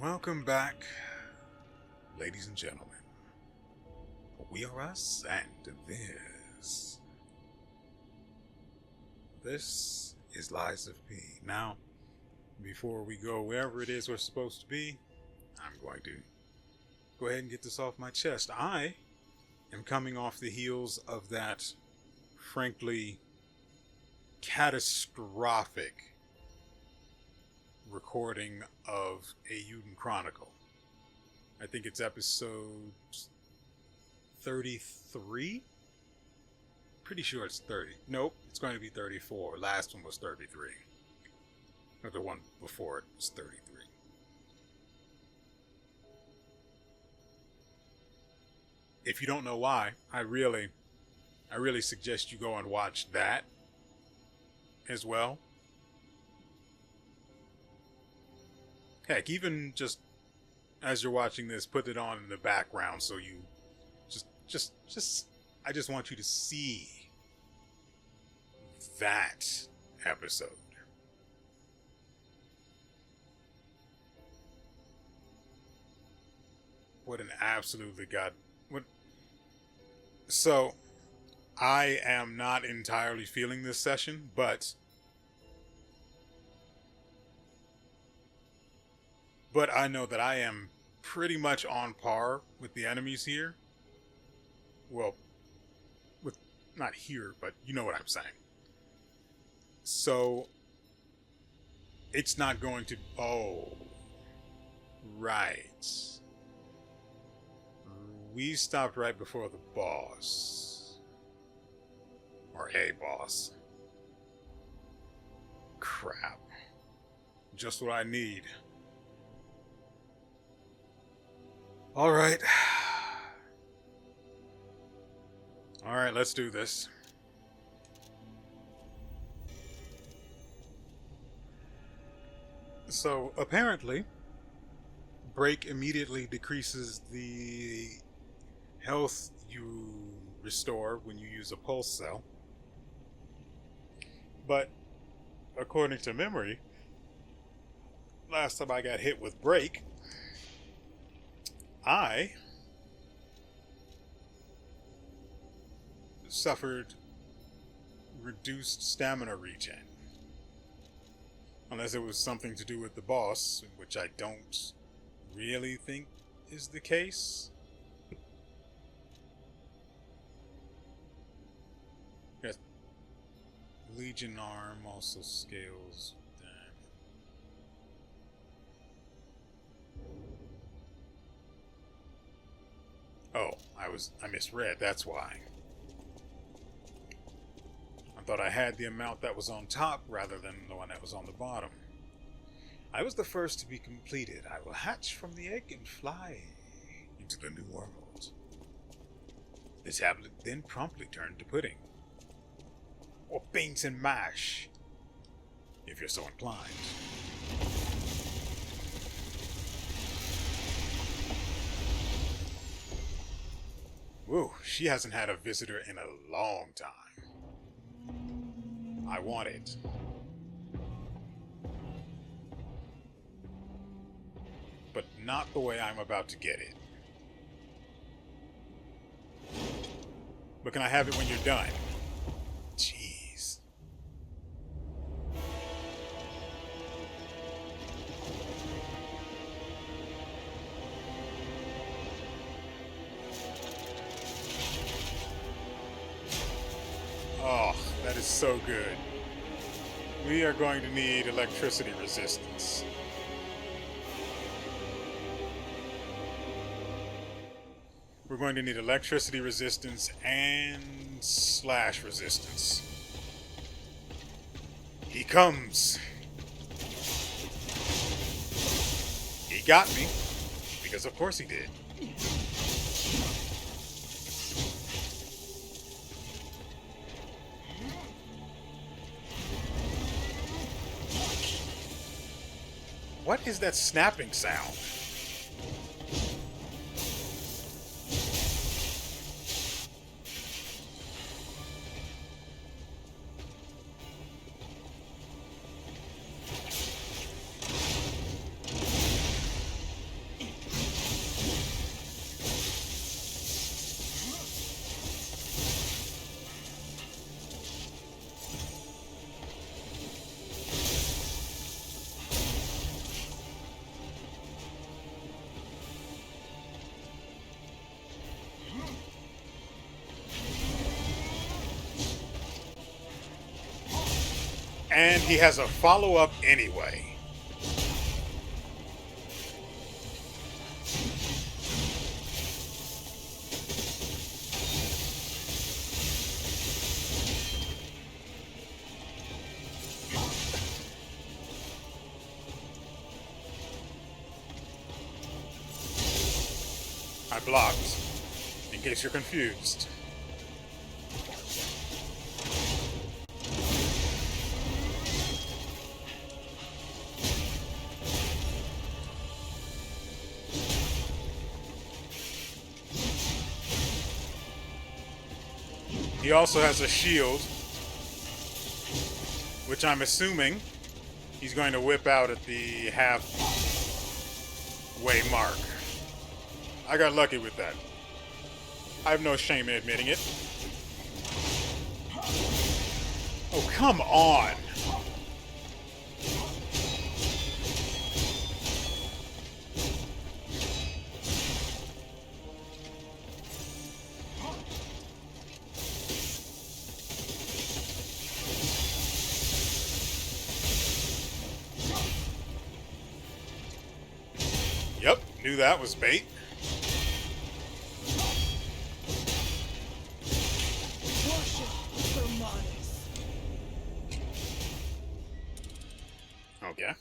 Welcome back, ladies and gentlemen. We are us, and this is Lies of P. Now, before we go wherever it is we're supposed to be, I'm going to go ahead and get this off my chest. I am coming off the heels of that, frankly, catastrophic recording of A Uden Chronicle. I think it's episode 33? Pretty sure it's 30. Nope, it's going to be 34. Last one was 33. Or the one before it was 33. If you don't know why, I really suggest you go and watch that as well. Heck, even just as you're watching this, put it on in the background so you I just want you to see that episode. What an absolutely So, I am not entirely feeling this session, but I know that I am pretty much on par with the enemies here. Well, with not here, but you know what I'm saying. So, it's not going to... Oh, right. We stopped right before the boss. Or a boss. Crap. Just what I need. Alright. Alright, let's do this. So, apparently, break immediately decreases the health you restore when you use a pulse cell. But, according to memory, last time I got hit with break, I suffered reduced stamina regen. Unless it was something to do with the boss, which I don't really think is the case. Yes. Legion arm also scales. Oh, I misread, that's why. I thought I had the amount that was on top rather than the one that was on the bottom. I was the first to be completed. I will hatch from the egg and fly into the new world. The tablet then promptly turned to pudding. Or beans and mash, if you're so inclined. Woo, she hasn't had a visitor in a long time. I want it. But not the way I'm about to get it. But can I have it when you're done? Jeez. Oh, that is so good. We are going to need electricity resistance. We're going to need electricity resistance and slash resistance. He comes. He got me. Because of course he did. What is that snapping sound? And he has a follow-up anyway. I blocked, in case you're confused. He also has a shield, which I'm assuming he's going to whip out at the halfway mark. I got lucky with that. I have no shame in admitting it. Oh, come on! Yep, knew that was bait. Okay.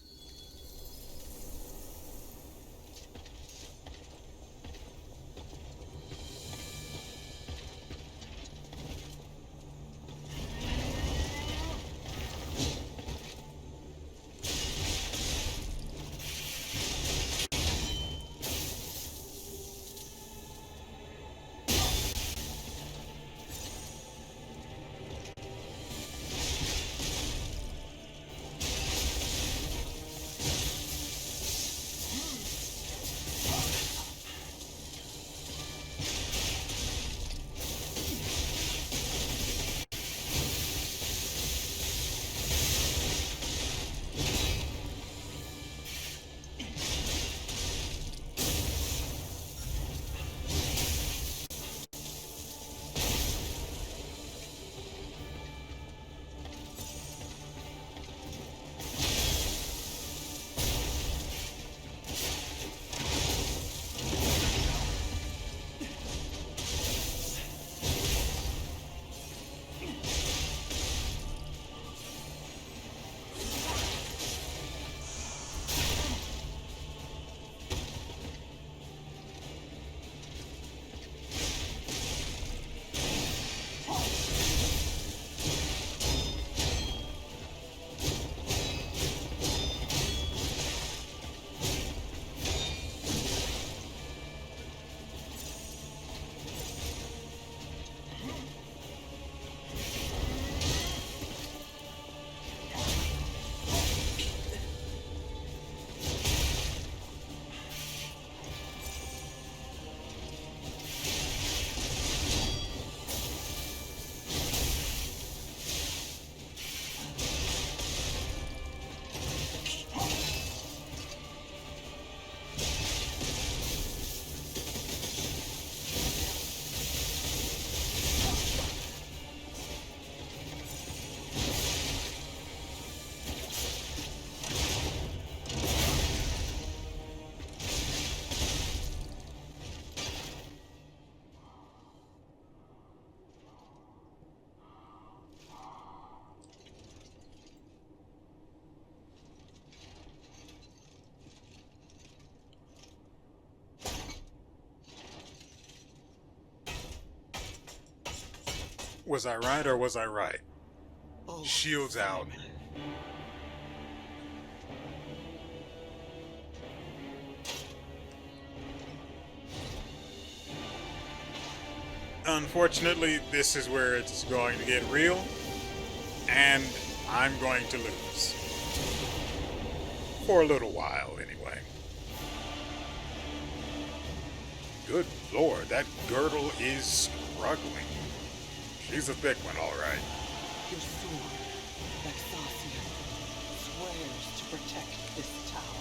Was I right or was I right? Oh, Shields out. Unfortunately, this is where it's going to get real, and I'm going to lose. For a little while, anyway. Good lord, that girdle is struggling. She's a thick one, all right. your sword, Vexacia, swears to protect this tower.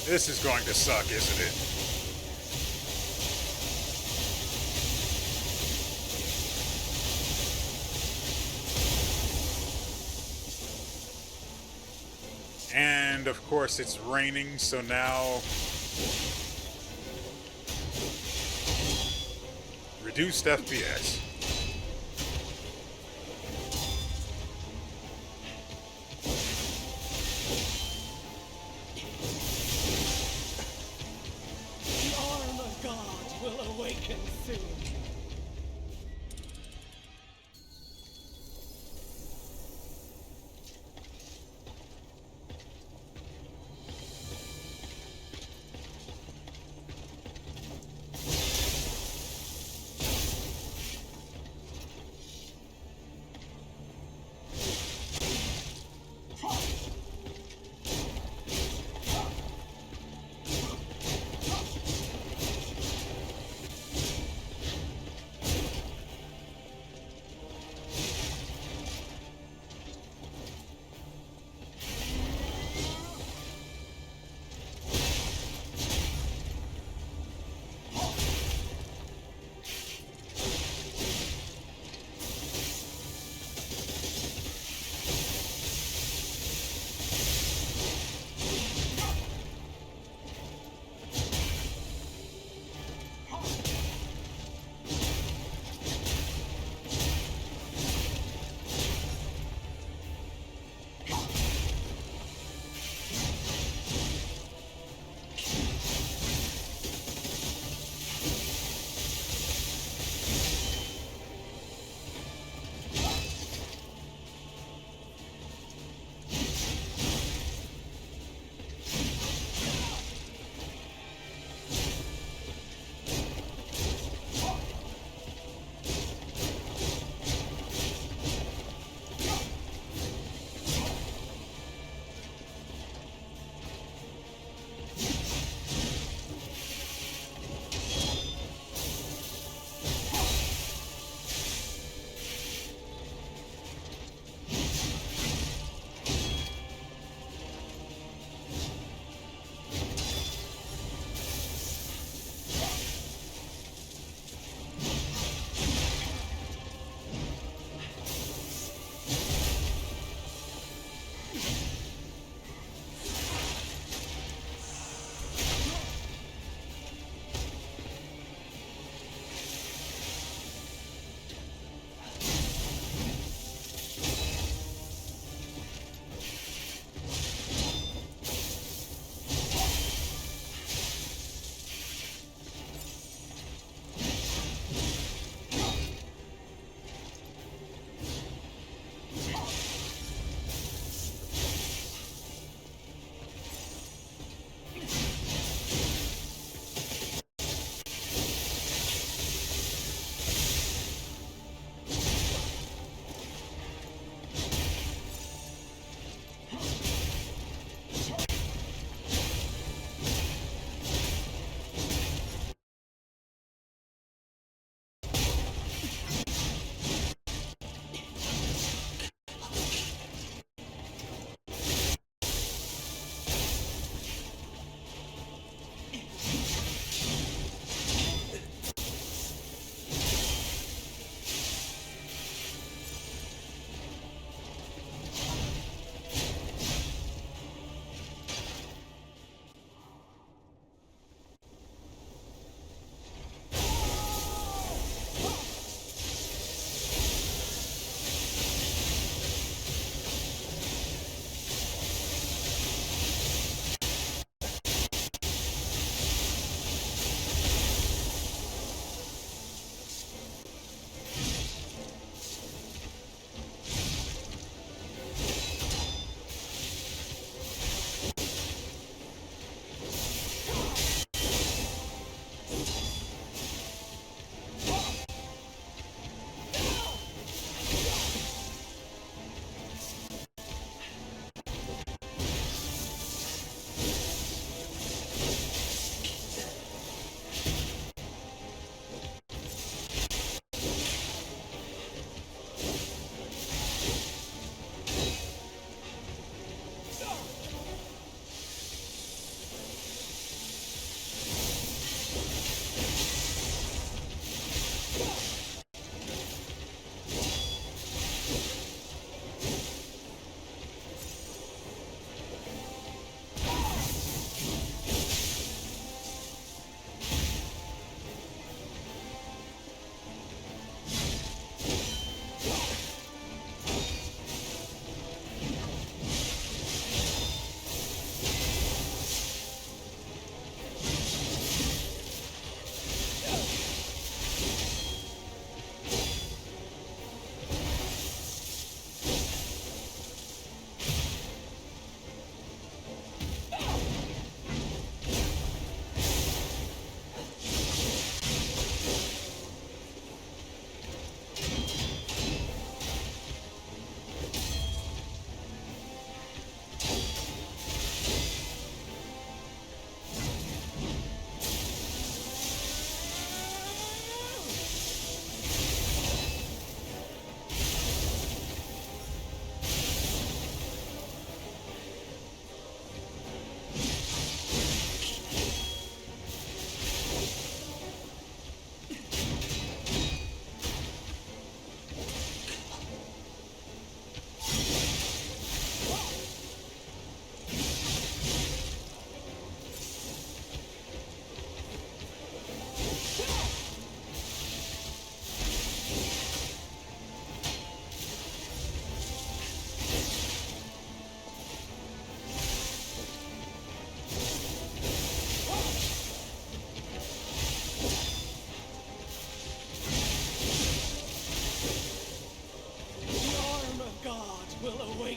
This is going to suck, isn't it? And of course it's raining, so now reduced FPS. The arm of God will awaken soon.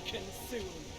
awaken soon.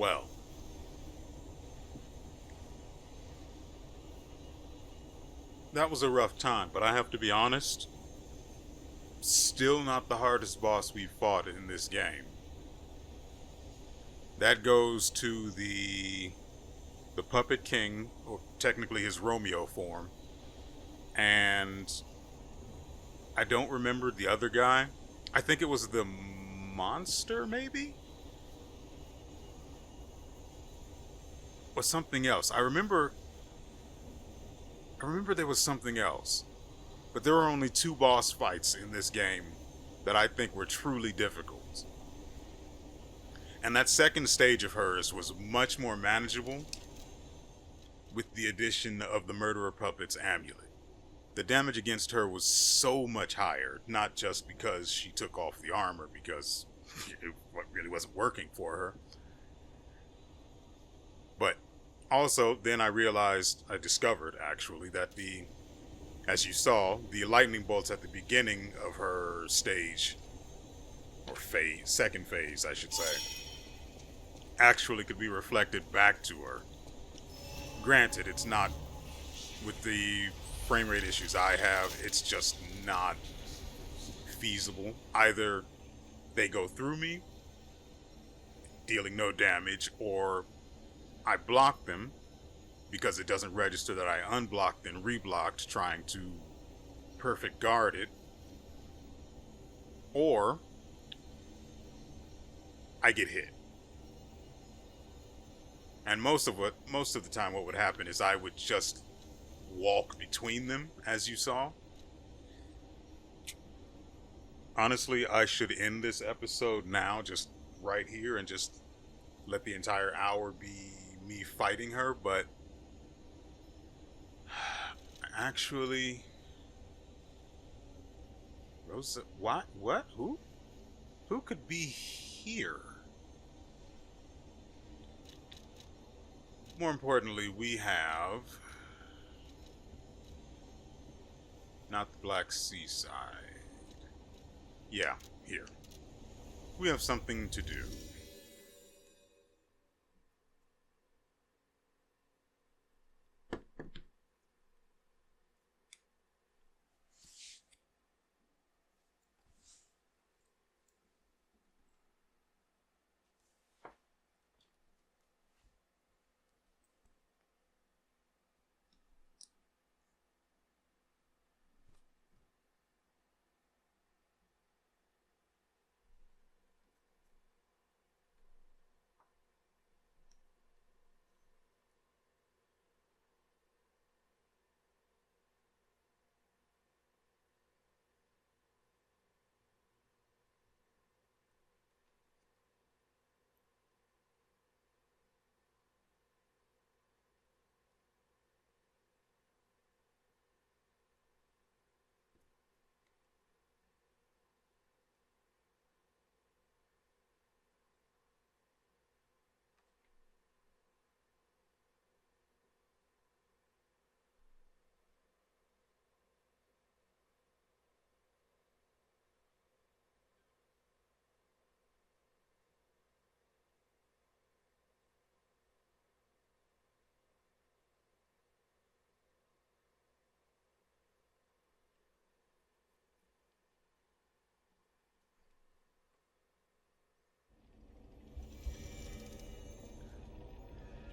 well. That was a rough time, but I have to be honest, still not the hardest boss we've fought in this game. That goes to the Puppet King, or technically his Romeo form, and I don't remember the other guy. I think it was the monster, maybe? Or something else. I remember there was something else. But there were only two boss fights in this game that I think were truly difficult. And that second stage of hers was much more manageable with the addition of the Murderer Puppet's amulet. The damage against her was so much higher, not just because she took off the armor, because it really wasn't working for her. But also, then I discovered actually, that as you saw, the lightning bolts at the beginning of her stage, or second phase, I should say, actually could be reflected back to her. Granted, it's not, with the frame rate issues I have, it's just not feasible. Either they go through me, dealing no damage, or I block them because it doesn't register that I unblocked and reblocked trying to perfect guard it, or I get hit. And most of the time what would happen is I would just walk between them, as you saw. Honestly, I should end this episode now, just right here, and just let the entire hour be me fighting her, but actually, Rosa, what? Who could be here? More importantly, we have not the Black Seaside. Yeah, here. We have something to do.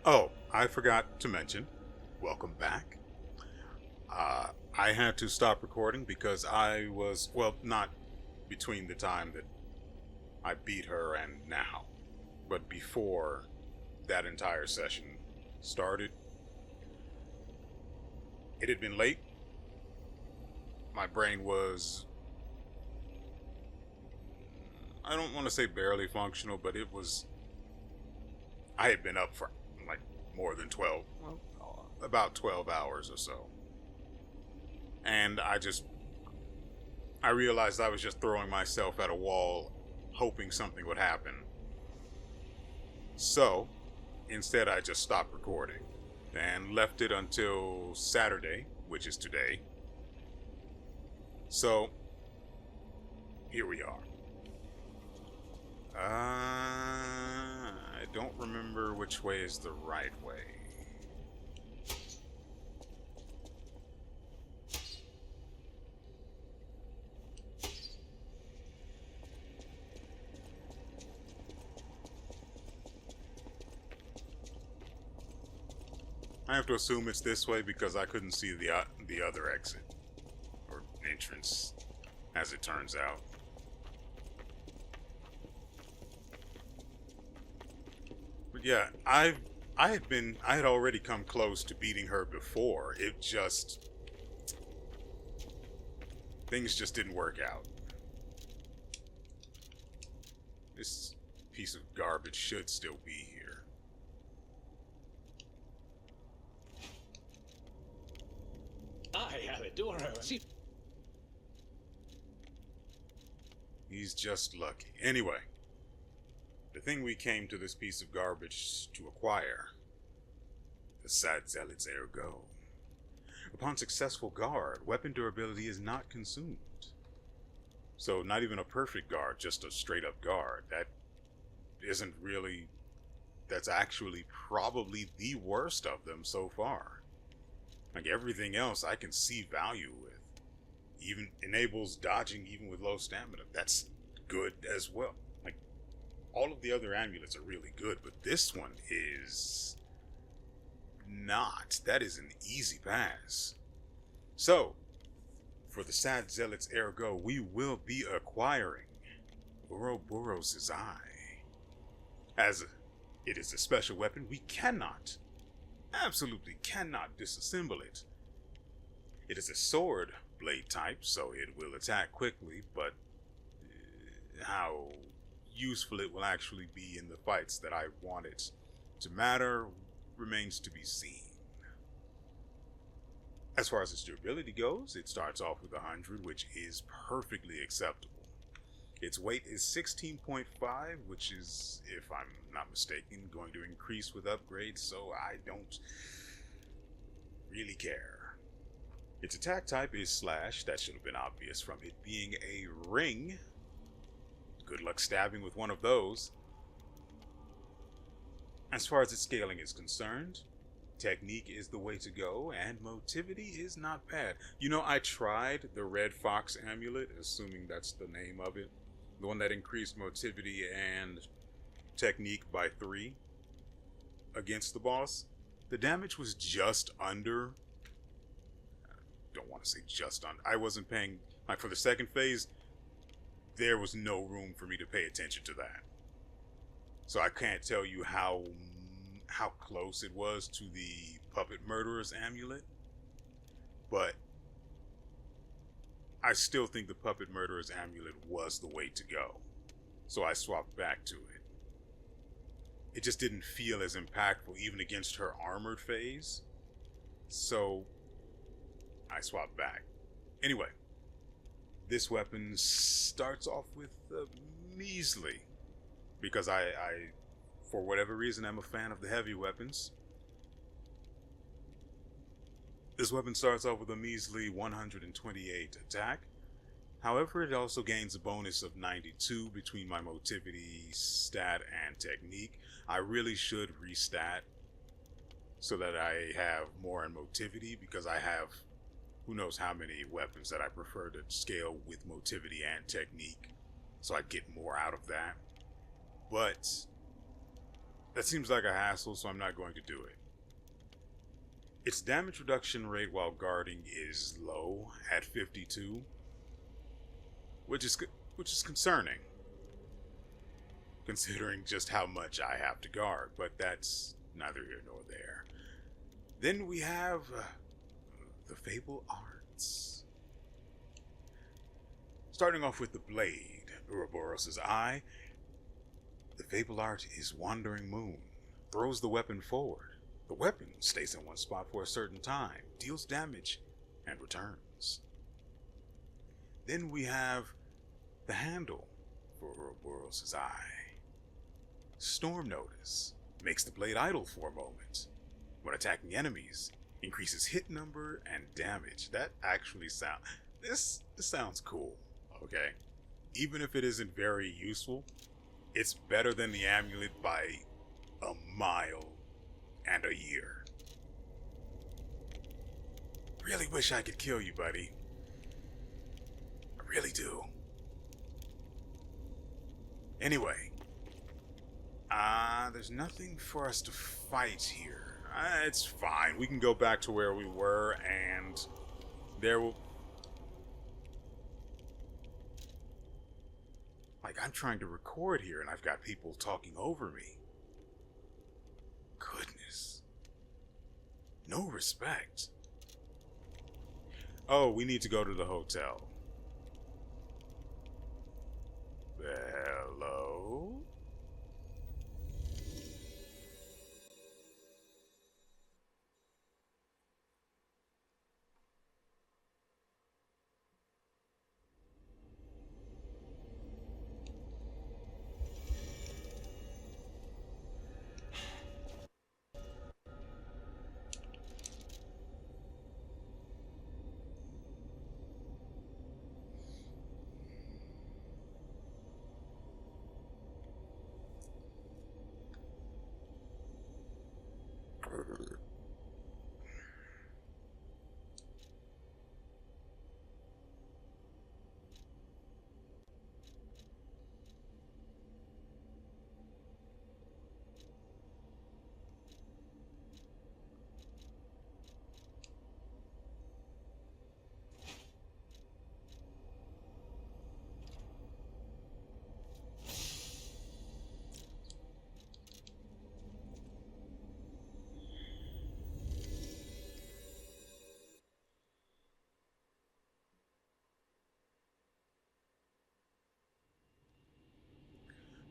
Oh, I forgot to mention, welcome back. I had to stop recording because I was, well, not between the time that I beat her and now, but before that entire session started. It had been late. My brain was, I don't want to say barely functional, but I had been up for like more than 12, well, about 12 hours or so. And I realized I was just throwing myself at a wall, hoping something would happen. So, instead I just stopped recording and left it until Saturday, which is today. So, here we are. I don't remember which way is the right way. I have to assume it's this way because I couldn't see the other exit or entrance, as it turns out. But yeah, I had already come close to beating her before. It just, things just didn't work out. This piece of garbage should still be here. I adore her. He's just lucky. Anyway, the thing we came to this piece of garbage to acquire, the sad zealot's ergo. Upon successful guard, weapon durability is not consumed. So not even a perfect guard, just a straight up guard. That isn't really, that's actually probably the worst of them so far. Like everything else I can see value with. Even enables dodging even with low stamina. That's good as well. Like all of the other amulets are really good, but this one is not. That is an easy pass. So, for the sad zealot's ergo, we will be acquiring WeArEuS' eye. As it is a special weapon, we cannot, absolutely cannot disassemble it. It is a sword blade type, so it will attack quickly, but how useful it will actually be in the fights that I want it to matter remains to be seen. As far as its durability goes, it starts off with 100, which is perfectly acceptable. Its weight is 16.5, which is, if I'm not mistaken, going to increase with upgrades, so I don't really care. Its attack type is slash. That should have been obvious from it being a ring. Good luck stabbing with one of those. As far as its scaling is concerned, technique is the way to go, and motivity is not bad. You know, I tried the Red Fox amulet, assuming that's the name of it. The one that increased motivity and technique by 3 against the boss. The damage was just under, don't want to say just under, I wasn't paying, like for the second phase, there was no room for me to pay attention to that. So I can't tell you how close it was to the Puppet Murderer's amulet, but I still think the Puppet Murderer's amulet was the way to go. So I swapped back to it. It just didn't feel as impactful even against her armored phase. So I swapped back. Anyway, this weapon starts off with measly, because I, for whatever reason, I'm a fan of the heavy weapons. This weapon starts off with a measly 128 attack. However, it also gains a bonus of 92 between my motivity, stat, and technique. I really should restat so that I have more in motivity, because I have who knows how many weapons that I prefer to scale with motivity and technique, so I'd get more out of that. But that seems like a hassle, so I'm not going to do it. Its damage reduction rate while guarding is low at 52, which is concerning, considering just how much I have to guard, but that's neither here nor there. Then we have the Fable Arts. Starting off with the blade, WeArEuS' eye, the Fable Art is Wandering Moon. Throws the weapon forward. The weapon stays in one spot for a certain time, deals damage, and returns. Then we have the handle for WeArEuS' eye. Storm Notice makes the blade idle for a moment. When attacking enemies, increases hit number and damage. That actually sounds... This sounds cool, okay? Even if it isn't very useful, it's better than the amulet by a mile and a year. Really wish I could kill you, buddy. I really do. Anyway, there's nothing for us to fight here. It's fine. We can go back to where we were, and there will... Like, I'm trying to record here, and I've got people talking over me. Goodness. No respect. Oh, we need to go to the hotel. Hello?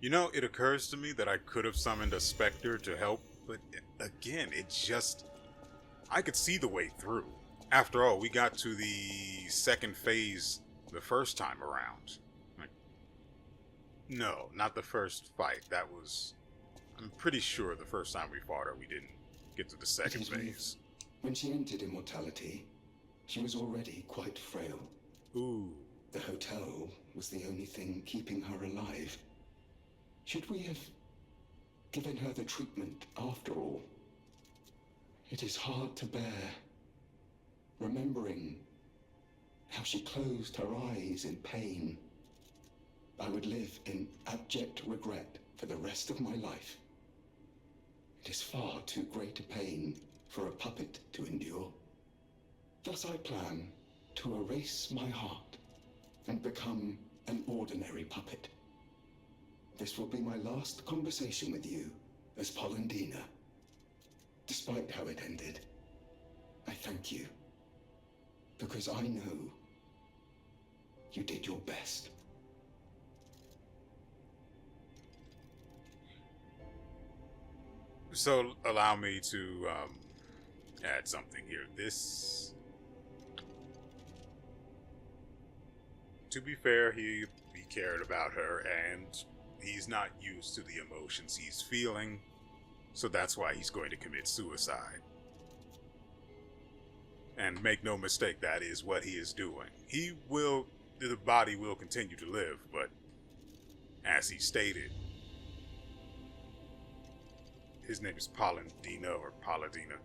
You know, it occurs to me that I could have summoned a specter to help, but again, it just... I could see the way through. After all, we got to the second phase the first time around. Like, no, not the first fight. That was... I'm pretty sure the first time we fought her, we didn't get to the second phase. When she entered immortality, she was already quite frail. Ooh. The hotel was the only thing keeping her alive. Should we have given her the treatment after all? It is hard to bear, remembering how she closed her eyes in pain. I would live in abject regret for the rest of my life. It is far too great a pain for a puppet to endure. Thus I plan to erase my heart and become an ordinary puppet. This will be my last conversation with you as Polendina. Despite how it ended, I thank you. Because I know you did your best. So, allow me to add something here. This... To be fair, he cared about her, and he's not used to the emotions he's feeling, so that's why he's going to commit suicide. And make no mistake, that is what he is doing. The body will continue to live, but as he stated, his name is Polendina or Paladina.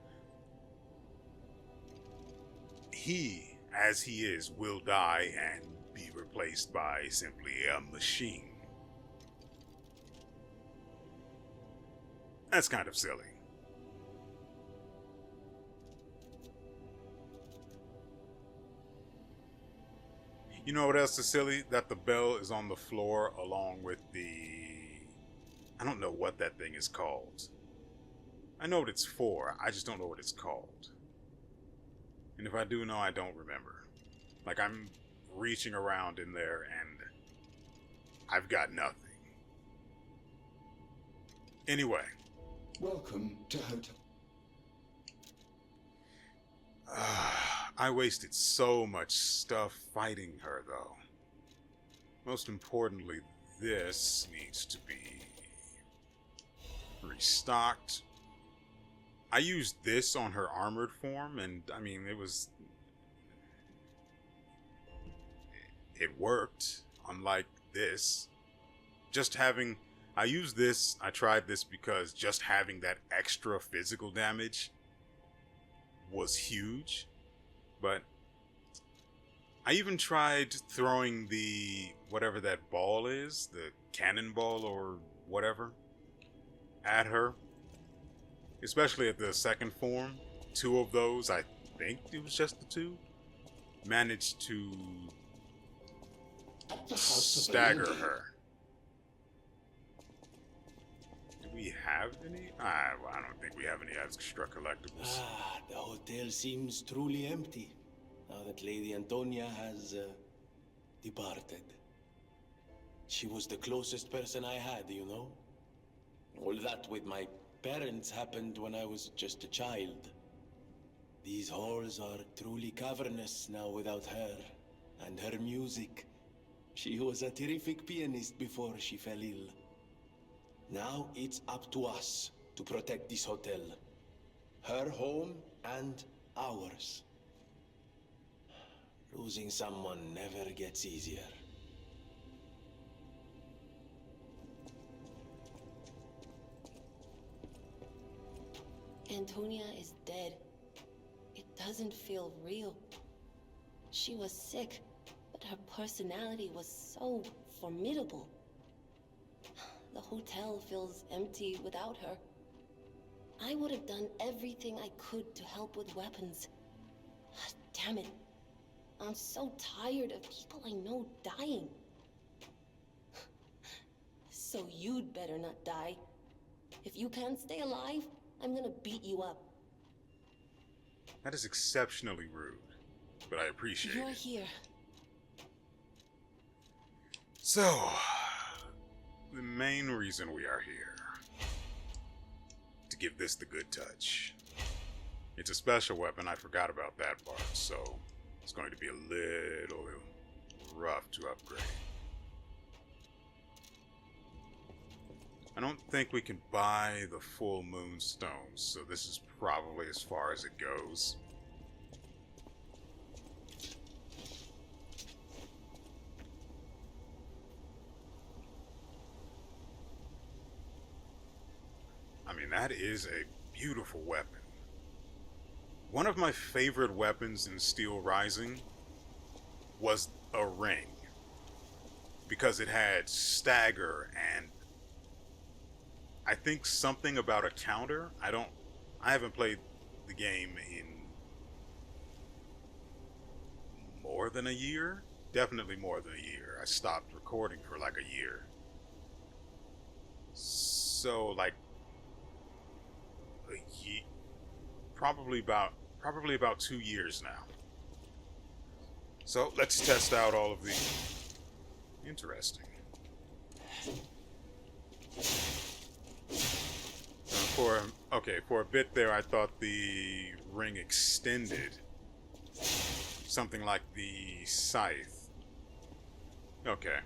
He, as he is, will die and be replaced by simply a machine. That's kind of silly. You know what else is silly? That the bell is on the floor along with the... I don't know what that thing is called. I know what it's for, I just don't know what it's called. And if I do know, I don't remember. Like, I'm reaching around in there and I've got nothing. Anyway. Welcome to Hotel. I wasted so much stuff fighting her, though. Most importantly, this needs to be restocked. I used this on her armored form, and I mean, it worked, unlike this. Just having I tried this because just having that extra physical damage was huge. But I even tried throwing the whatever that ball is, the cannonball or whatever, at her. Especially at the second form. Two of those, I think it was just the two, managed to At the House of stagger Belle her. Do we have any? Well, I don't think we have any extra collectibles. Ah, the hotel seems truly empty now that Lady Antonia has departed. She was the closest person I had, you know? All that with my parents happened when I was just a child. These halls are truly cavernous now without her. And her music. She was a terrific pianist before she fell ill. Now it's up to us to protect this hotel. Her home and ours. Losing someone never gets easier. Antonia is dead. It doesn't feel real. She was sick, but her personality was so formidable. The hotel feels empty without her. I would have done everything I could to help with weapons. Damn it. I'm so tired of people I know dying. So you'd better not die. If you can't stay alive, I'm gonna beat you up. That is exceptionally rude, but I appreciate You're it. here. So, the main reason we are here, to give this the good touch. It's a special weapon, I forgot about that part, so it's going to be a little rough to upgrade. I don't think we can buy the full moonstones, so this is probably as far as it goes. I mean, that is a beautiful weapon. One of my favorite weapons in Steel Rising was a ring, because it had stagger and I think something about a counter. I haven't played the game in more than a year. Definitely more than a year. I stopped recording for like a year. So like probably about 2 years now. So let's test out all of the interesting. For a bit there, I thought the ring extended. Something like the scythe. Okay.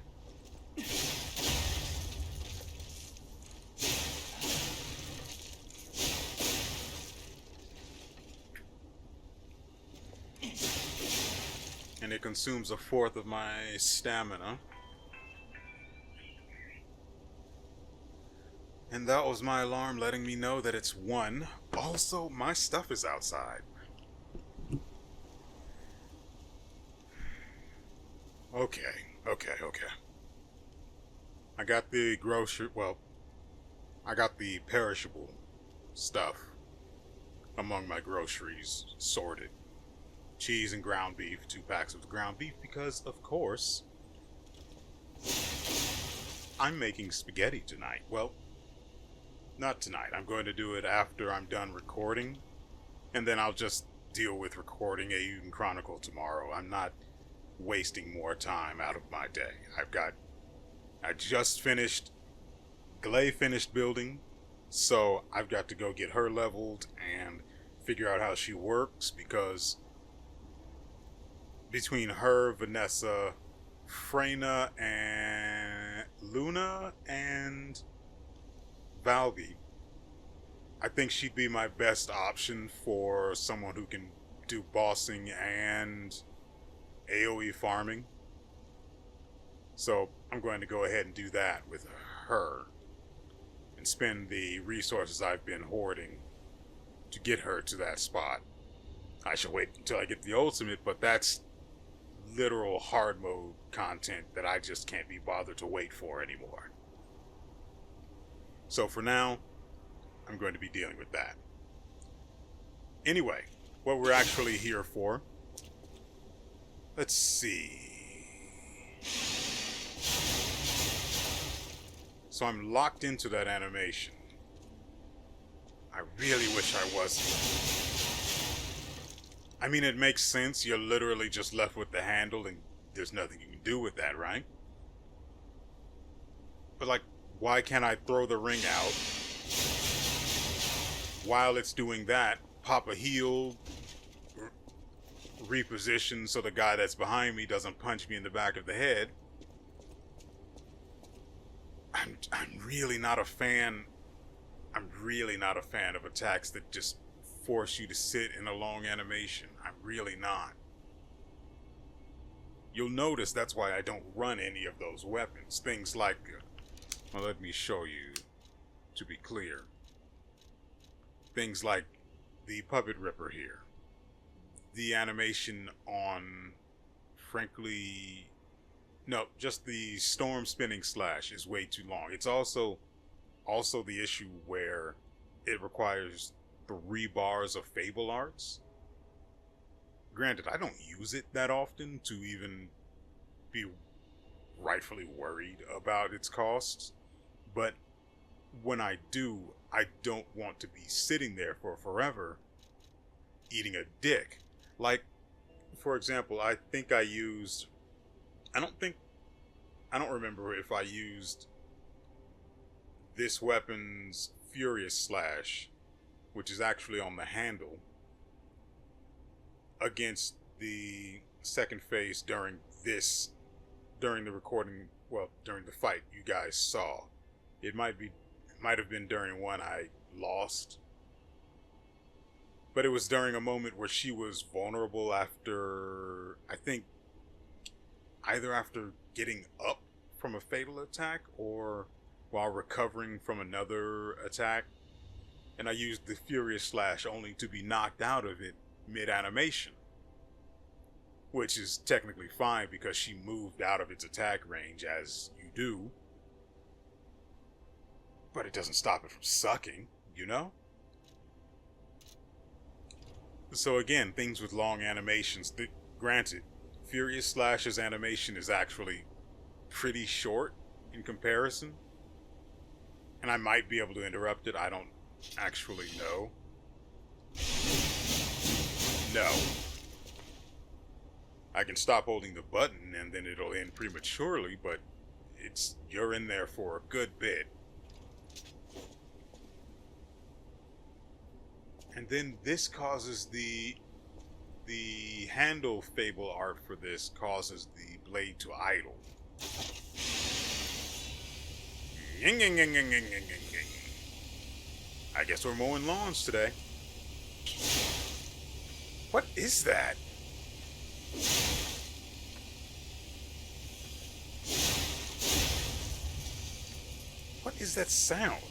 And it consumes a fourth of my stamina. And that was my alarm letting me know that it's 1. Also, my stuff is outside. Okay. I got the I got the perishable stuff among my groceries sorted. Cheese and ground beef, 2 packs of ground beef, because, of course, I'm making spaghetti tonight. Well, not tonight. I'm going to do it after I'm done recording, and then I'll just deal with recording Eiyuden Chronicle tomorrow. I'm not wasting more time out of my day. I just finished, Glay finished building, so I've got to go get her leveled and figure out how she works, because between her, Vanessa, Freyna, and Luna, and Valby, I think she'd be my best option for someone who can do bossing and AoE farming. So I'm going to go ahead and do that with her. and spend the resources I've been hoarding to get her to that spot. I shall wait until I get the ultimate, but that's literal hard mode content that I just can't be bothered to wait for anymore. So for now, I'm going to be dealing with that. Anyway, what we're actually here for. Let's see. So I'm locked into that animation. I really wish I wasn't. I mean, it makes sense. You're literally just left with the handle and there's nothing you can do with that, right? But like, why can't I throw the ring out while it's doing that, pop a heel, reposition so the guy that's behind me doesn't punch me in the back of the head? I'm really not a fan. I'm really not a fan of attacks that just force you to sit in a long animation. I'm really not. You'll notice that's why I don't run any of those weapons. Things like, well, let me show you to be clear. Things like the Puppet Ripper here. The animation on, frankly, no, just the Storm Spinning Slash is way too long. It's also the issue where it requires 3 bars of Fable Arts. Granted, I don't use it that often to even be rightfully worried about its costs, but when I do, I don't want to be sitting there for forever eating a dick. Like, for example, I don't remember if I used this weapon's Furious Slash, which is actually on the handle, against the second phase during the recording, well, during the fight you guys saw. It might have been during one I lost, but it was during a moment where she was vulnerable after, I think, either after getting up from a fatal attack or while recovering from another attack. And I used the Furious Slash only to be knocked out of it mid-animation, which is technically fine because she moved out of its attack range, as you do. But it doesn't stop it from sucking, you know? So again, things with long animations. Granted, Furious Slash's animation is actually pretty short in comparison. And I might be able to interrupt it. I don't actually know. No. I can stop holding the button and then it'll end prematurely, but you're in there for a good bit. And then this causes the handle Fable art for this causes the blade to idle. I guess we're mowing lawns today. What is that? What is that sound?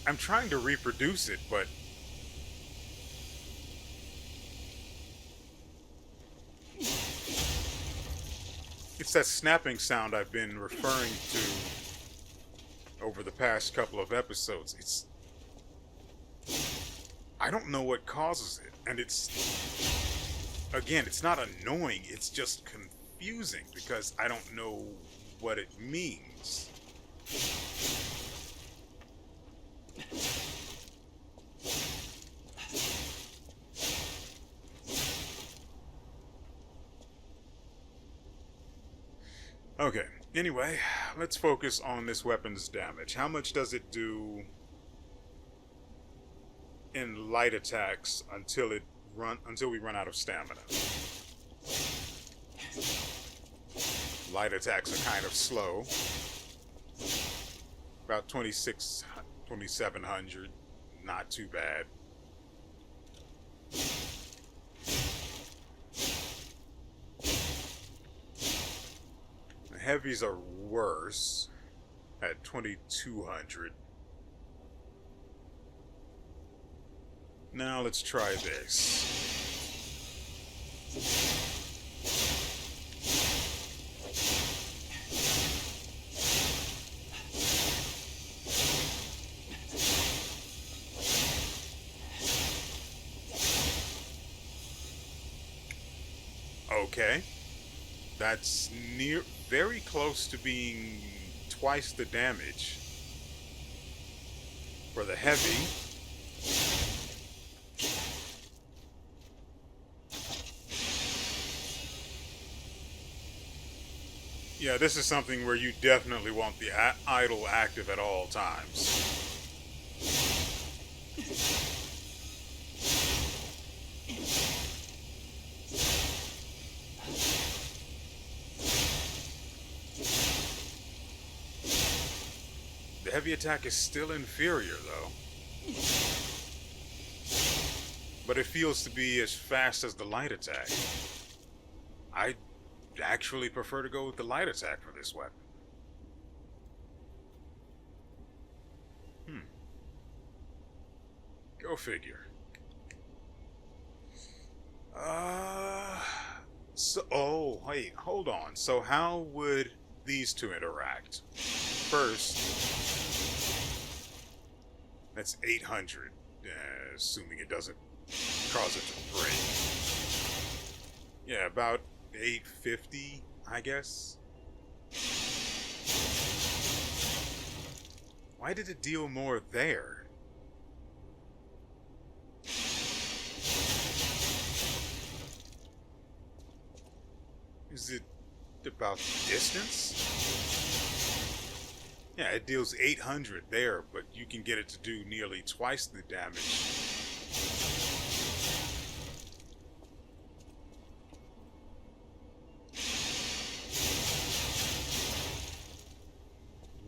I'm trying to reproduce it, but it's that snapping sound I've been referring to over the past couple of episodes. I don't know what causes it, and again, it's not annoying, it's just confusing because I don't know what it means. Okay, anyway, let's focus on this weapon's damage. How much does it do in light attacks until we run out of stamina? Light attacks are kind of slow. About 2700, not too bad. heavies are worse at 2200. Now let's try this. Okay. That's very close to being twice the damage for the heavy. Yeah, this is something where you definitely want the idle active at all times. The heavy attack is still inferior, though. But it feels to be as fast as the light attack. I actually prefer to go with the light attack for this weapon. Go figure. Oh, wait, hold on. So how would these two interact? First, that's 800, assuming it doesn't cause it to break. Yeah, about 850, I guess. Why did it deal more there? Is it about distance? Yeah, it deals 800 there, but you can get it to do nearly twice the damage.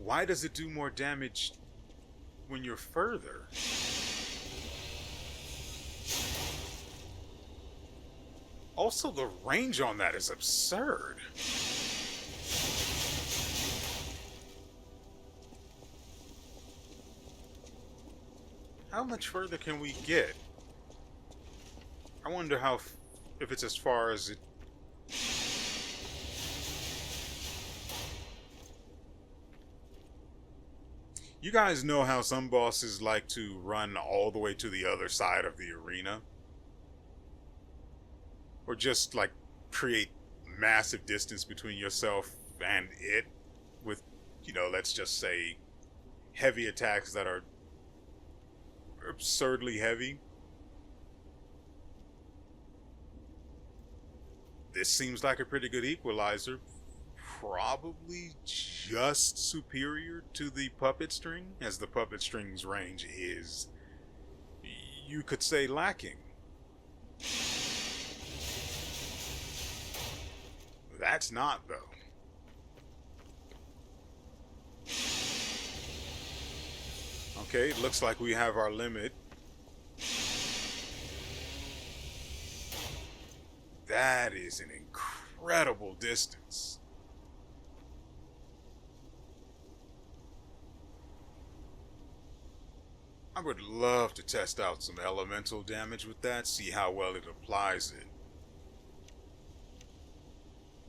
Why does it do more damage when you're further? Also, the range on that is absurd. How much further can we get? I wonder if it's as far as it... You guys know how some bosses like to run all the way to the other side of the arena? Or just like create massive distance between yourself and it with, let's just say heavy attacks that are absurdly heavy. This seems like a pretty good equalizer. Probably just superior to the puppet string, as the puppet string's range is, you could say, lacking. That's not, though. Okay, it looks like we have our limit. That is an incredible distance. I would love to test out some elemental damage with that, see how well it applies it.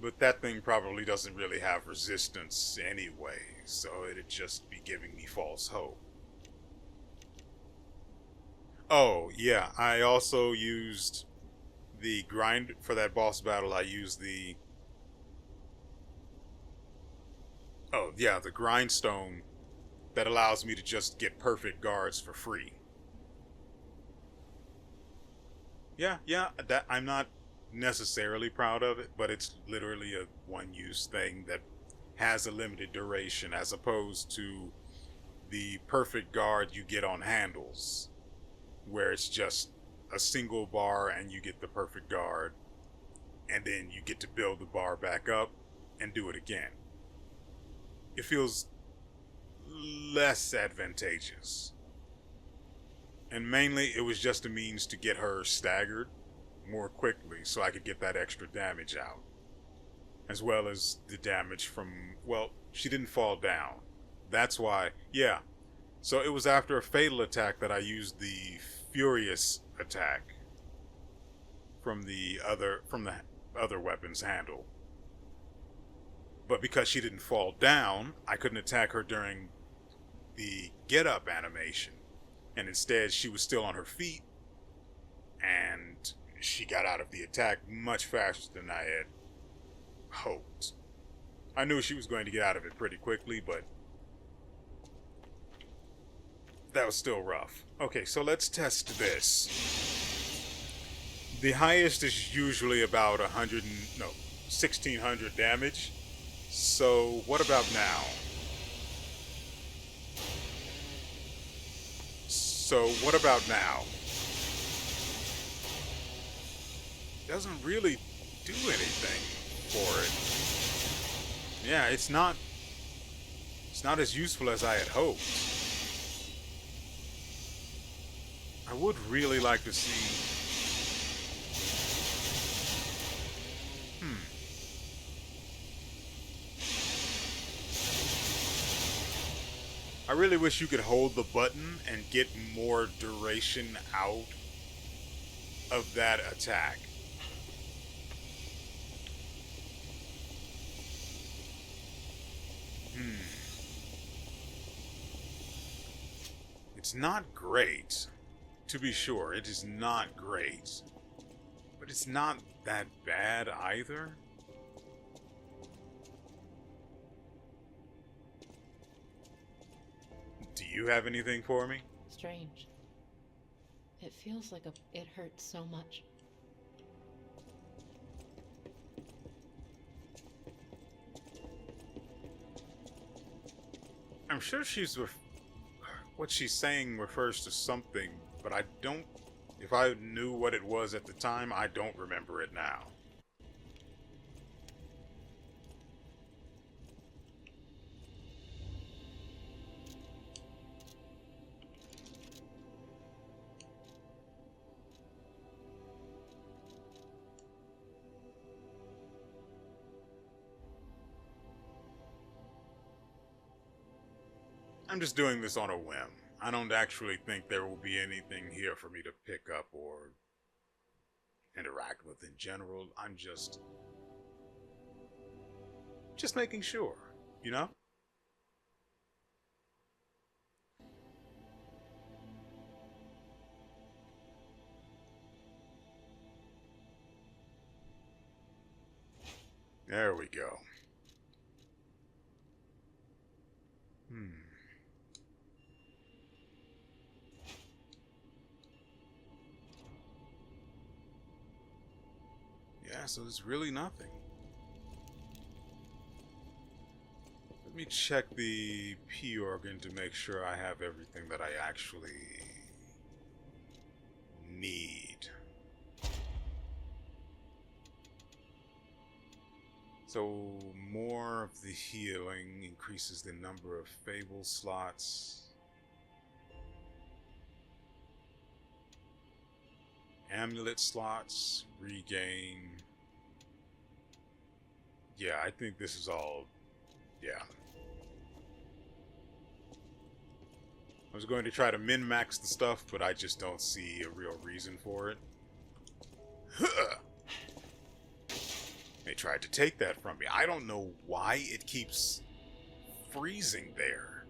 But that thing probably doesn't really have resistance anyway, so it'd just be giving me false hope. Oh, yeah, I also used the grind for that boss battle. I used the... Oh, yeah, the grindstone that allows me to just get perfect guards for free. Yeah, that I'm not necessarily proud of it, but it's literally a one-use thing that has a limited duration, as opposed to the perfect guard you get on handles, where it's just a single bar and you get the perfect guard, and then you get to build the bar back up and do it again. It feels less advantageous. And mainly it was just a means to get her staggered more quickly so I could get that extra damage out. as well as the damage from, well, she didn't fall down. That's why, yeah. So it was after a fatal attack that I used the furious attack from the other weapon's handle. But because she didn't fall down, I couldn't attack her during the get up animation. And instead, she was still on her feet, and she got out of the attack much faster than I had hoped. I knew she was going to get out of it pretty quickly, but that was still rough. Okay, so let's test this. The highest is usually about 1600 damage. So what about now? So what about now? Doesn't really do anything for it. Yeah, it's not as useful as I had hoped. I would really like to see. I really wish you could hold the button and get more duration out of that attack. It's not great. To be sure, it is not great. But it's not that bad either. Do you have anything for me? Strange. It feels like it hurts so much. I'm sure what she's saying refers to something, but I don't. If I knew what it was at the time, I don't remember it now. I'm just doing this on a whim. I don't actually think there will be anything here for me to pick up or interact with in general. I'm just making sure, you know? There we go. Yeah, so there's really nothing. Let me check the P organ to make sure I have everything that I actually need. So more of the healing increases the number of fable slots. Amulet slots, regain. Yeah, I think this is all, yeah. I was going to try to min-max the stuff, but I just don't see a real reason for it. They tried to take that from me. I don't know why it keeps freezing there.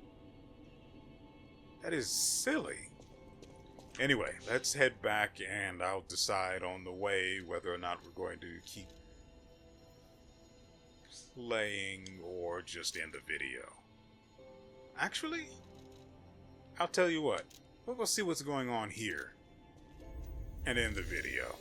That is silly. Anyway, let's head back and I'll decide on the way whether or not we're going to keep playing or just end the video. Actually, I'll tell you what. We'll go see what's going on here and end the video.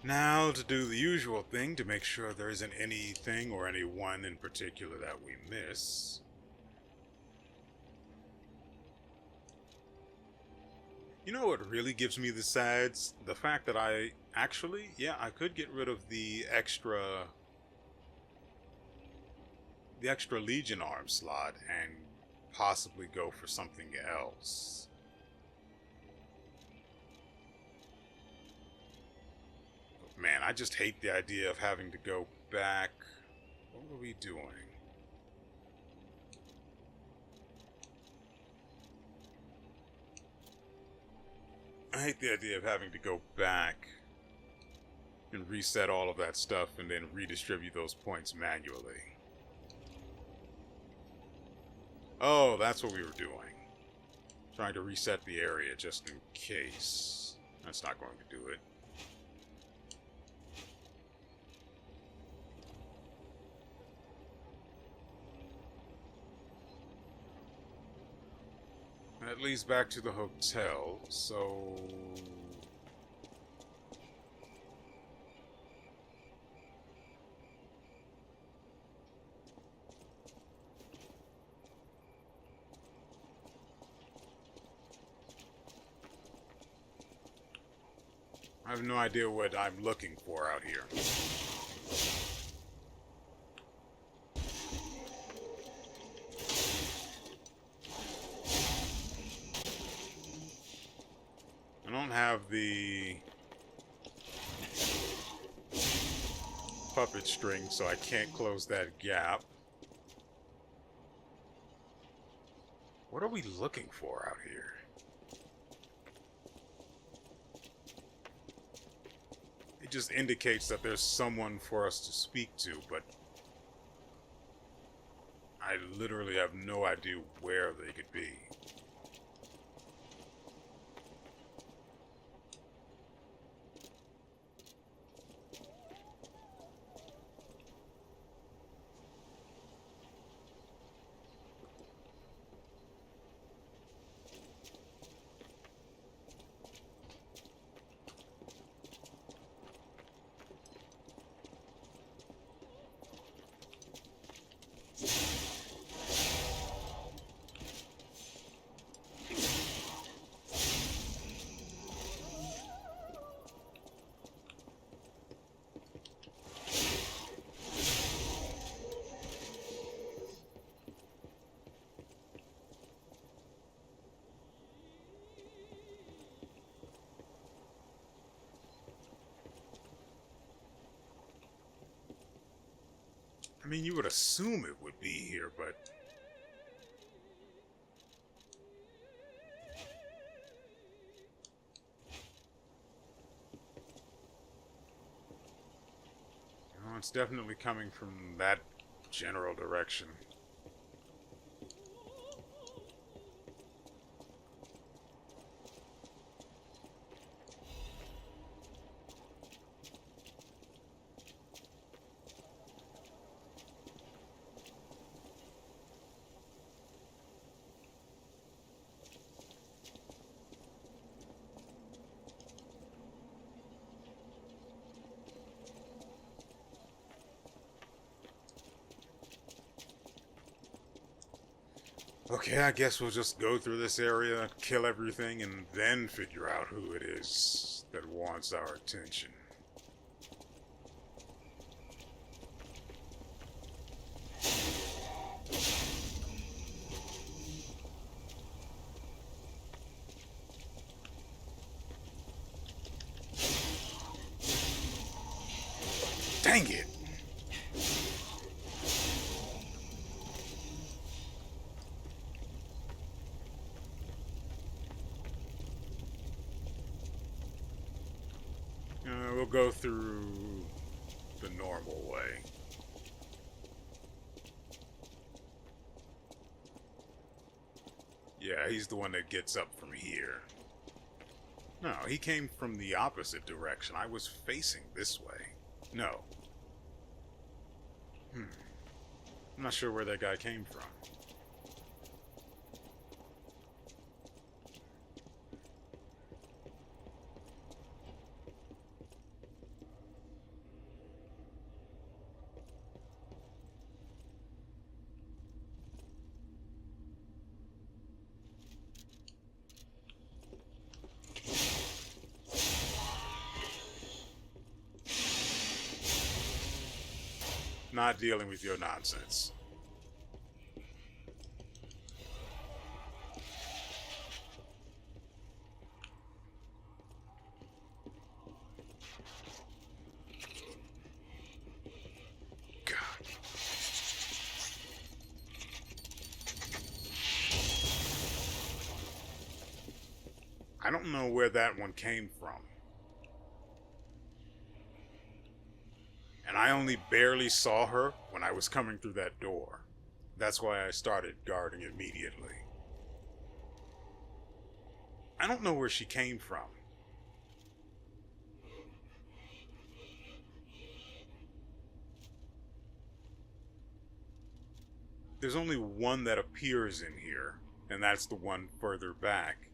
Now to do the usual thing to make sure there isn't anything or anyone in particular that we miss. You know what really gives me the sads? The fact that I could get rid of the extra Legion arm slot and possibly go for something else. But man, I just hate the idea of having to go back. What were we doing? I hate the idea of having to go back and reset all of that stuff and then redistribute those points manually. Oh, that's what we were doing. Trying to reset the area just in case. That's not going to do it. That leads back to the hotel, so... I have no idea what I'm looking for out here. I don't have the puppet string, so I can't close that gap. What are we looking for out here? It just indicates that there's someone for us to speak to, but I literally have no idea where they could be. I mean, you would assume it would be here, but... No, it's definitely coming from that general direction. Okay, I guess we'll just go through this area, kill everything, and then figure out who it is that wants our attention. Dang it! We'll go through the normal way. Yeah, he's the one that gets up from here. No, he came from the opposite direction. I was facing this way. No. I'm not sure where that guy came from. not dealing with your nonsense. God. I don't know where that one came from. And I only barely saw her when I was coming through that door. That's why I started guarding immediately. I don't know where she came from. There's only one that appears in here, and that's the one further back.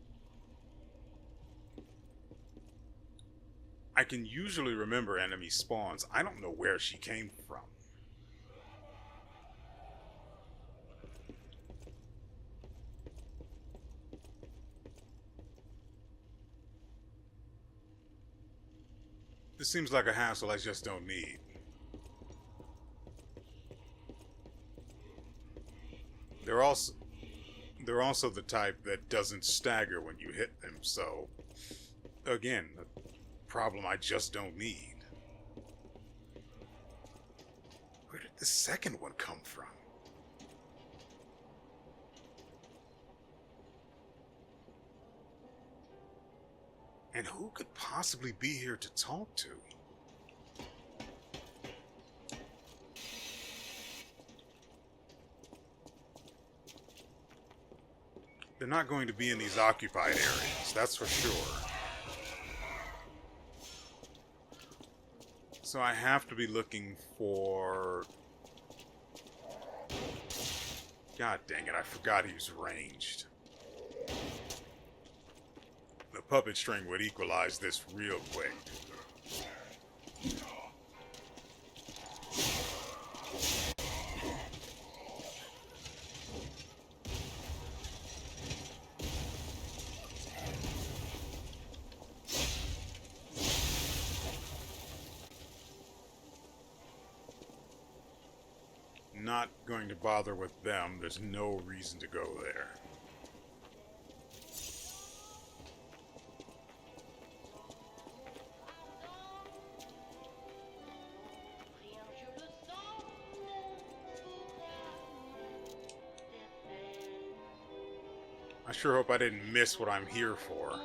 I can usually remember enemy spawns. I don't know where she came from. This seems like a hassle I just don't need. They're also the type that doesn't stagger when you hit them, so again, a problem I just don't need. Where did the second one come from? And who could possibly be here to talk to? They're not going to be in these occupied areas, that's for sure. So I have to be looking for... God dang it, I forgot he was ranged. The puppet string would equalize this real quick. Not going to bother with them. There's no reason to go there. I sure hope I didn't miss what I'm here for.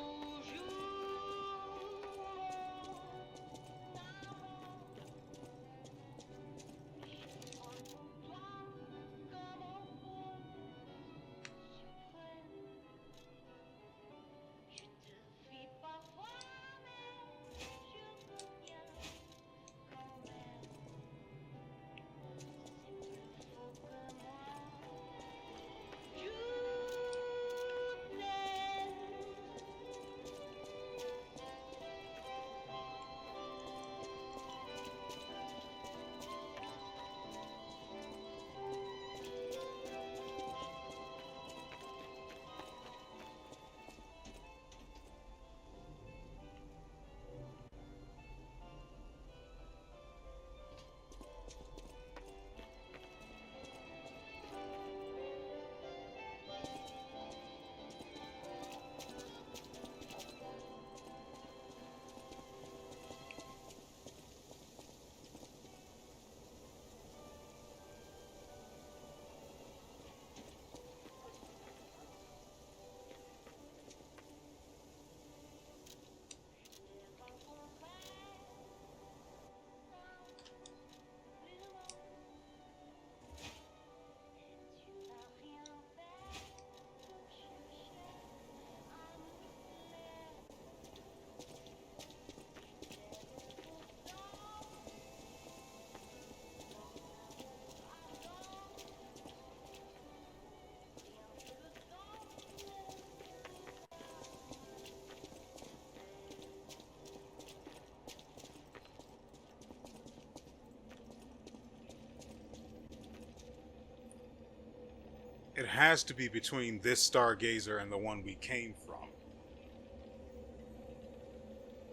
It has to be between this stargazer and the one we came from.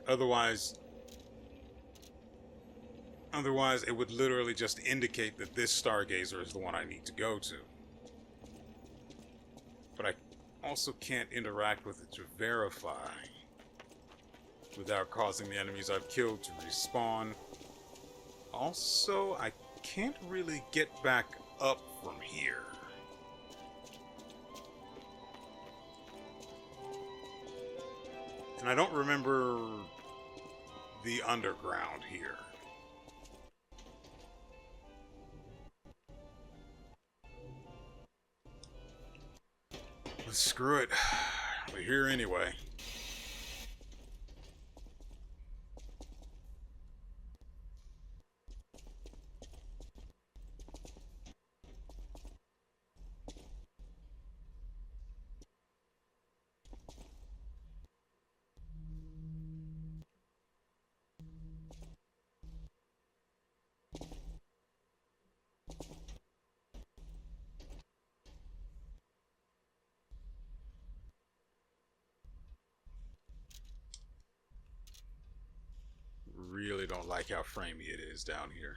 Otherwise, Otherwise, it would literally just indicate that this stargazer is the one I need to go to. But I also can't interact with it to verify without causing the enemies I've killed to respawn. Also, I can't really get back up from here. And I don't remember the underground here. But screw it. We're here anyway. Really don't like how framey it is down here.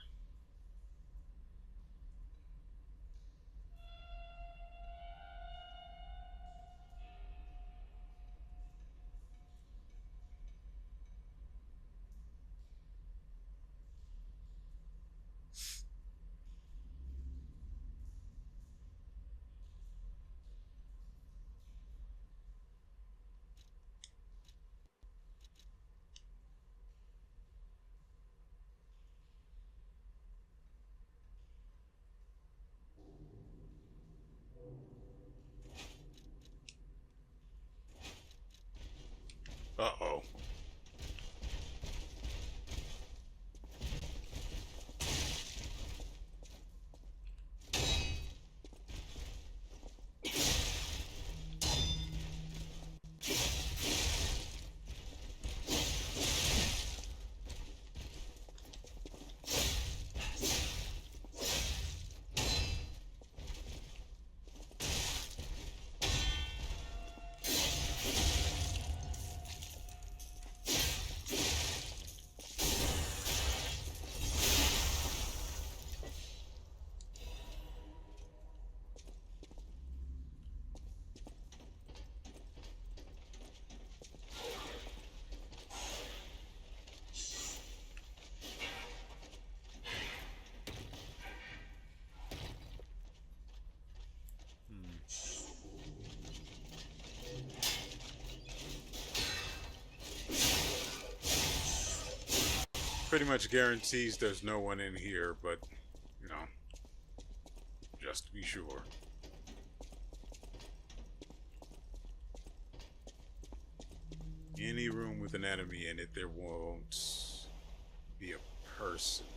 Uh-oh. Pretty much guarantees there's no one in here, but, you know, just to be sure. Any room with an enemy in it, there won't be a person.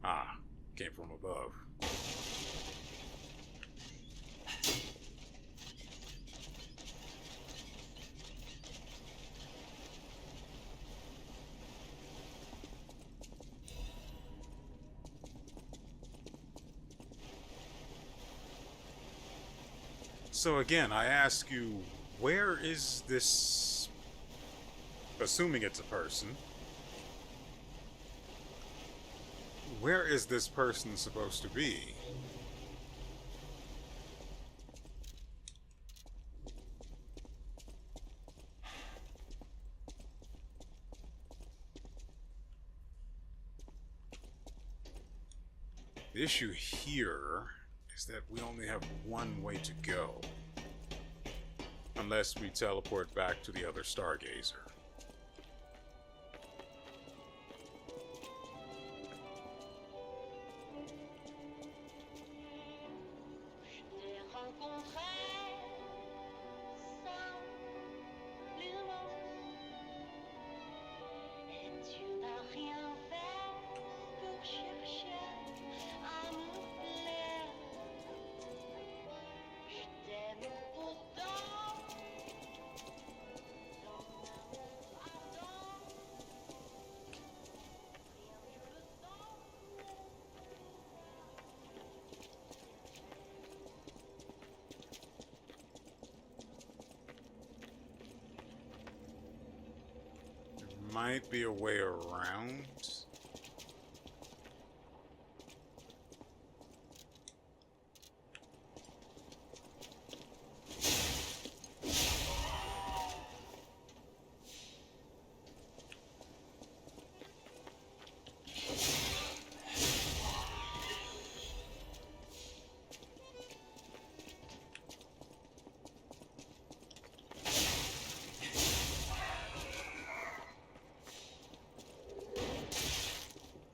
Ah, came from above. So again, I ask you, where is this, assuming it's a person, where is this person supposed to be? The issue here is that we only have one way to go. Unless we teleport back to the other Stargazer. Might be a way around.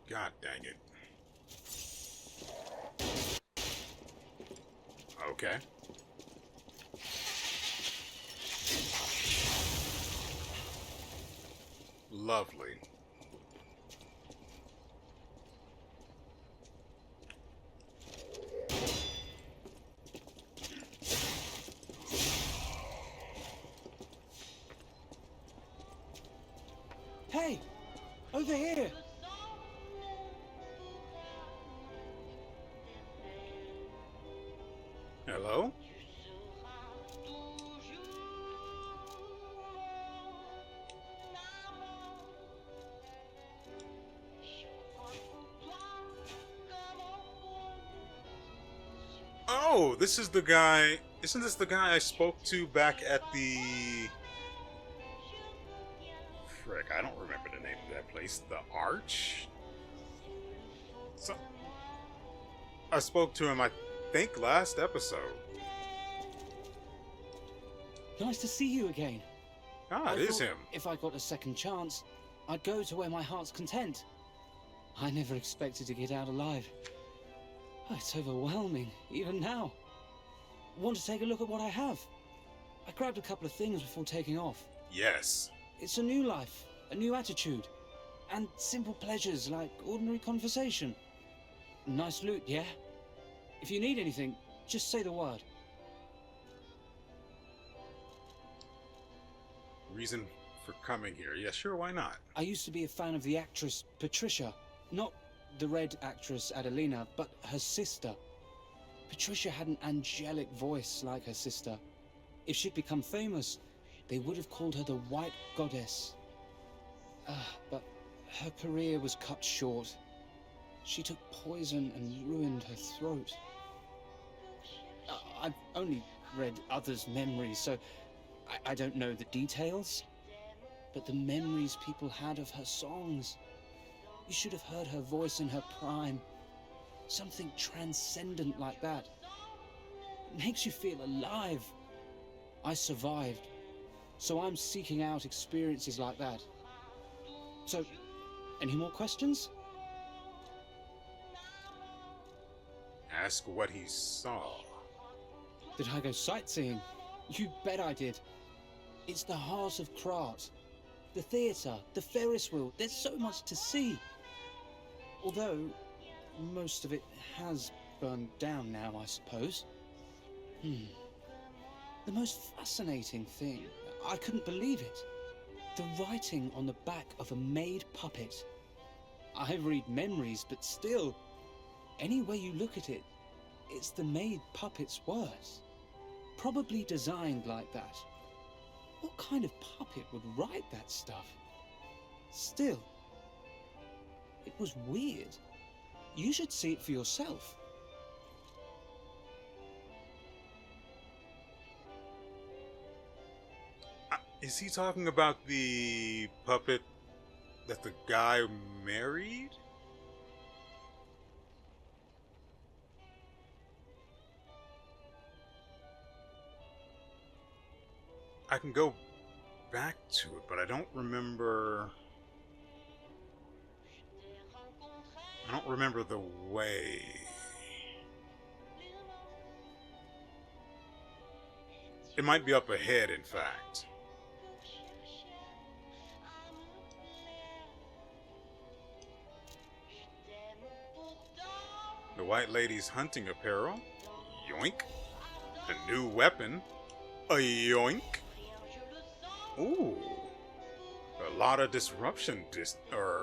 God dang it. Okay. Lovely. Hey! Over here! Hello? Oh, this is the guy. Isn't this the guy I spoke to back at the... Frick, I don't remember the name of that place. The Arch? So, I spoke to him, I think, last episode. Nice to see you again. Ah, it is him. If I got a second chance, I'd go to where my heart's content. I never expected to get out alive. Oh, it's overwhelming, even now. Want to take a look at what I have? I grabbed a couple of things before taking off. Yes. It's a new life, a new attitude, and simple pleasures like ordinary conversation. Nice loot, yeah? If you need anything, just say the word. Reason for coming here. Yeah, sure, why not? I used to be a fan of the actress Patricia. Not the red actress Adelina, but her sister. Patricia had an angelic voice like her sister. If she'd become famous, they would have called her the White Goddess. But her career was cut short. She took poison and ruined her throat. I've only read others' memories, so I don't know the details. But the memories people had of her songs. You should have heard her voice in her prime. Something transcendent like that. It makes you feel alive. I survived, so I'm seeking out experiences like that. So, any more questions? Ask what he saw. Did I go sightseeing? You bet I did. It's the heart of Krat. The theatre, the Ferris wheel, there's so much to see. Although, most of it has burned down now, I suppose. The most fascinating thing, I couldn't believe it. The writing on the back of a made puppet. I read memories, but still, any way you look at it, it's the made puppet's words. Probably designed like that. What kind of puppet would write that stuff? Still, it was weird. You should see it for yourself. Is he talking about the puppet that the guy married? I can go back to it, but I don't remember. I don't remember the way. It might be up ahead, in fact. The White Lady's hunting apparel. Yoink. A new weapon. A yoink. Ooh. A lot of disruption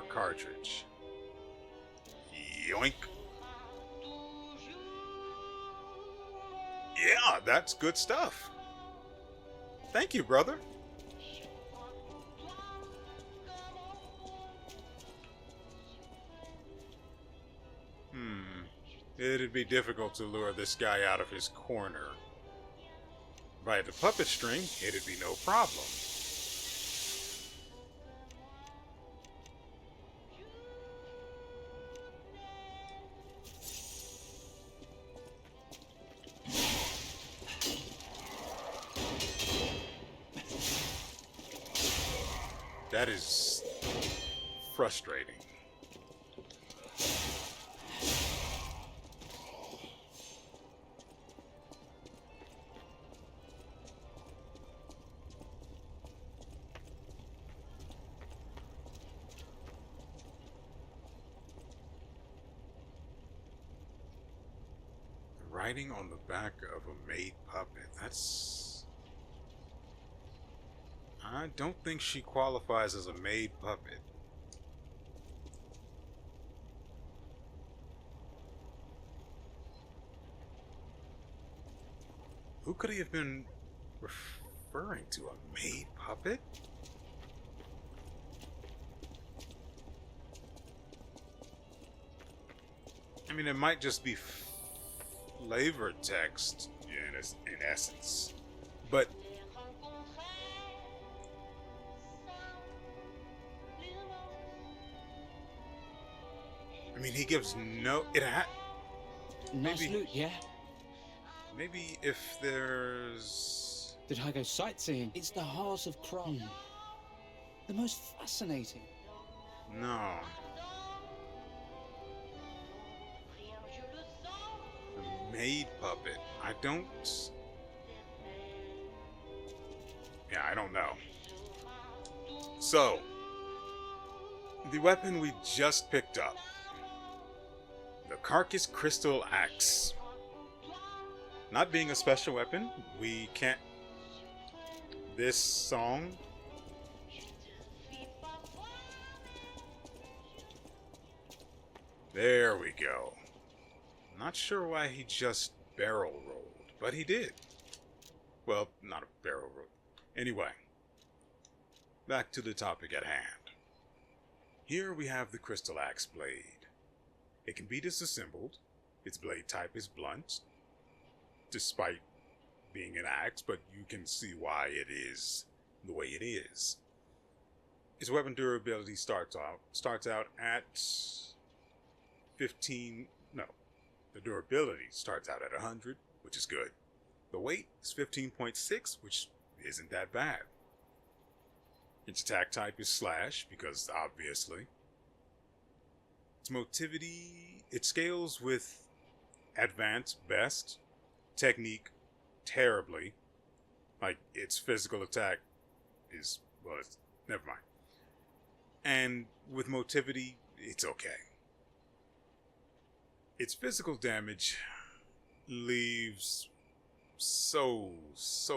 cartridge. Yoink. Yeah, that's good stuff. Thank you, brother. It'd be difficult to lure this guy out of his corner. If I had the puppet string, it'd be no problem. That is frustrating. Writing on the back of a maid puppet. That's... I don't think she qualifies as a maid puppet. Who could he have been referring to? A maid puppet? I mean, it might just be flavor text in essence, but I mean, he gives no. Nice loot, yeah. Maybe if there's. Did I go sightseeing? It's the Heart of Chrome. The most fascinating. No. Maid puppet. I don't. Yeah, I don't know. So, the weapon we just picked up. The Carcass Crystal Axe. Not being a special weapon, we can't. This song. There we go. Not sure why he just barrel rolled, but he did. Well, not a barrel roll. Anyway, back to the topic at hand. Here we have the Crystal Axe blade. It can be disassembled. Its blade type is blunt, despite being an axe, but you can see why it is the way it is. Its weapon durability starts out at 15. No. The durability starts out at 100, which is good. The weight is 15.6, which isn't that bad. Its attack type is slash, because obviously. Its motivity, it scales with advanced best, technique terribly. Like, its physical attack is, well, it's, never mind. And with motivity, it's okay. Its physical damage leaves so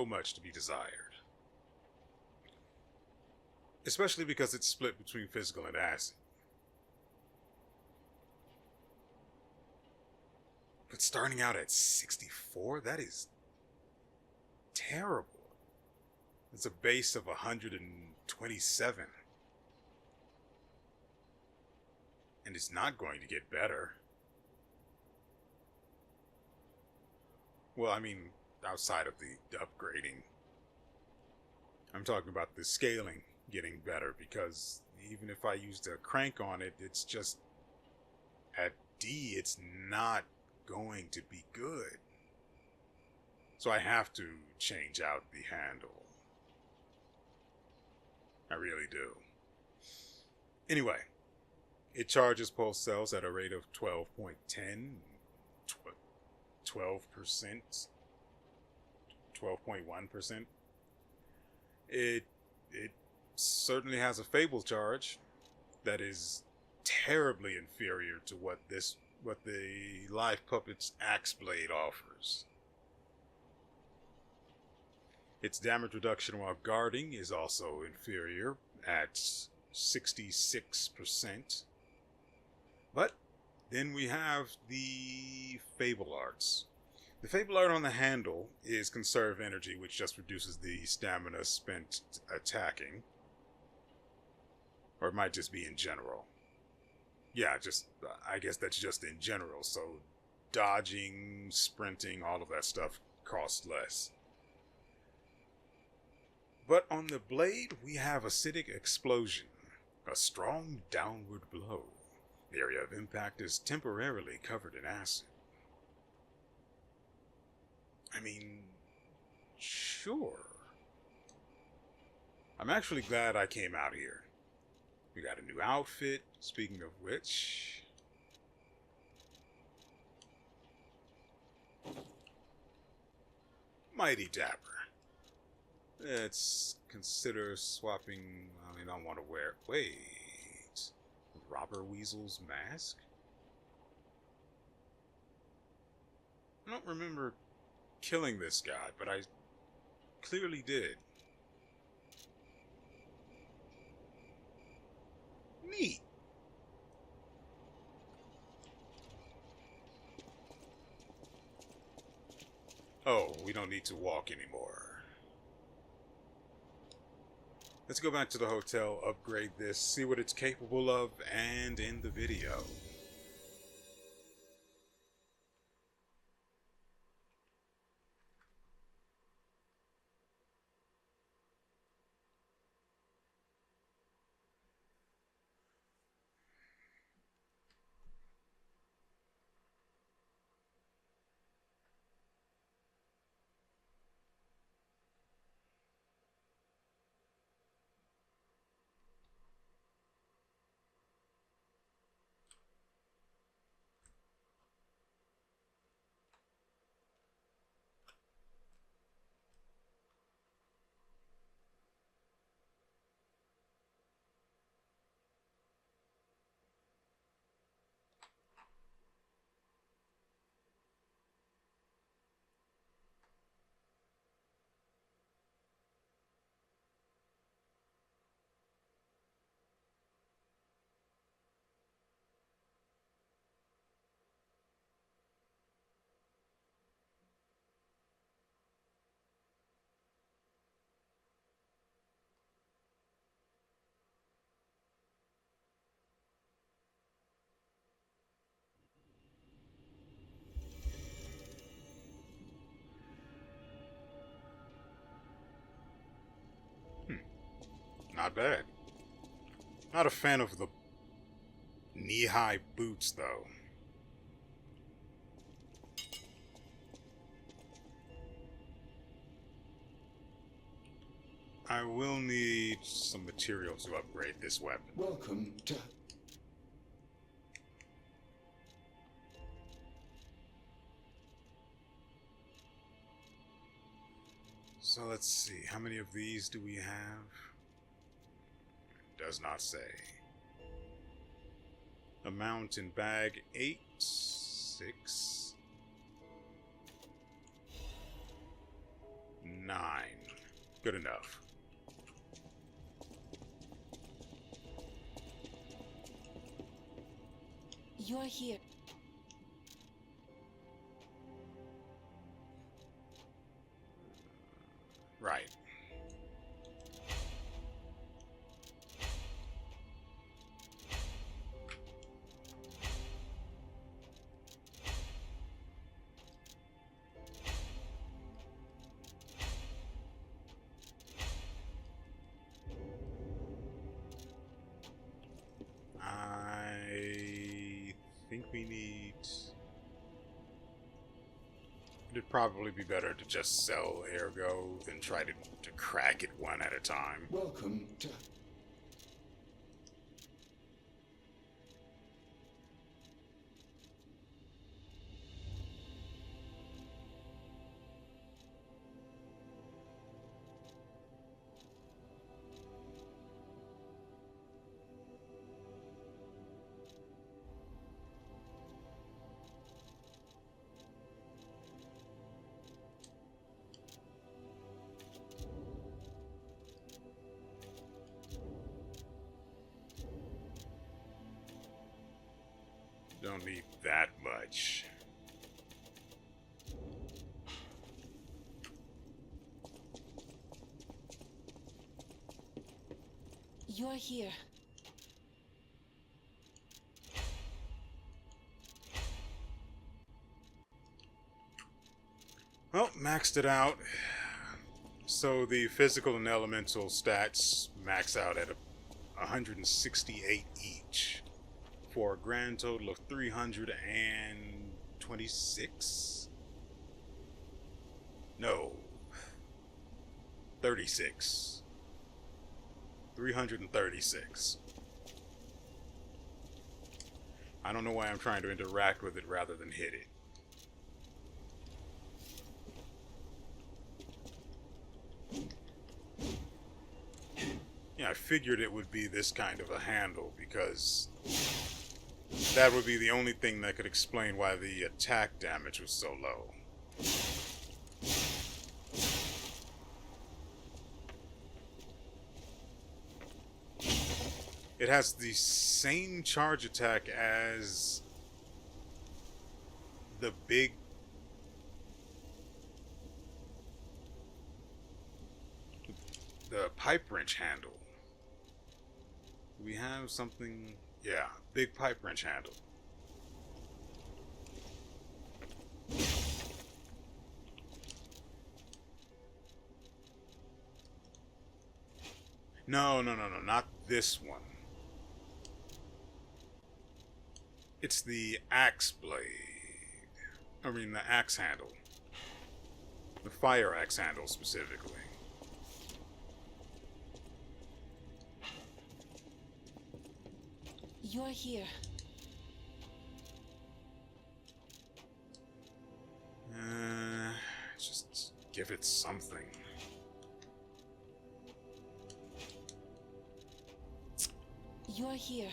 much to be desired. Especially because it's split between physical and acid. But starting out at 64, that is terrible. It's a base of 127. And it's not going to get better. Well, I mean, outside of the upgrading. I'm talking about the scaling getting better, because even if I used a crank on it, it's just at D, it's not going to be good. So I have to change out the handle. I really do. Anyway, it charges pulse cells at a rate of 12.10, 12%, 12.1%. It certainly has a Fable charge that is terribly inferior to what the Live Puppet's Axe Blade offers. Its damage reduction while guarding is also inferior at 66%. But then we have the Fable Arts. The Fable Art on the handle is Conserve Energy, which just reduces the stamina spent attacking. Or it might just be in general. Yeah, I guess that's just in general, so dodging, sprinting, all of that stuff costs less. But on the blade, we have Acidic Explosion, a strong downward blow. The area of impact is temporarily covered in acid. I mean, sure. I'm actually glad I came out here. We got a new outfit, speaking of which. Mighty Dapper. Let's consider swapping. I mean, I don't want to wear. Wait. Robber Weasel's mask? I don't remember killing this guy, but I clearly did. Neat. Oh, we don't need to walk anymore. Let's go back to the hotel, upgrade this, see what it's capable of, and end the video. Not bad. Not a fan of the knee-high boots, though. I will need some material to upgrade this weapon. Welcome to... So let's see, how many of these do we have? Does not say. Amount in bag 8, 6, 9. Good enough. You're here. Right. I think we need... It'd probably be better to just sell Ergo than try to crack it one at a time. Welcome to... Don't need that much. You're here. Well, maxed it out. So the physical and elemental stats max out at 168 each, for a grand total of 326? No. 36. 336. I don't know why I'm trying to interact with it rather than hit it. Yeah, I figured it would be this kind of a handle because that would be the only thing that could explain why the attack damage was so low. It has the same charge attack as the pipe wrench handle. We have something, yeah, big pipe wrench handle. No, not this one. It's the axe blade. I mean, the axe handle. The fire axe handle, specifically. You're here. Just give it something. You're here.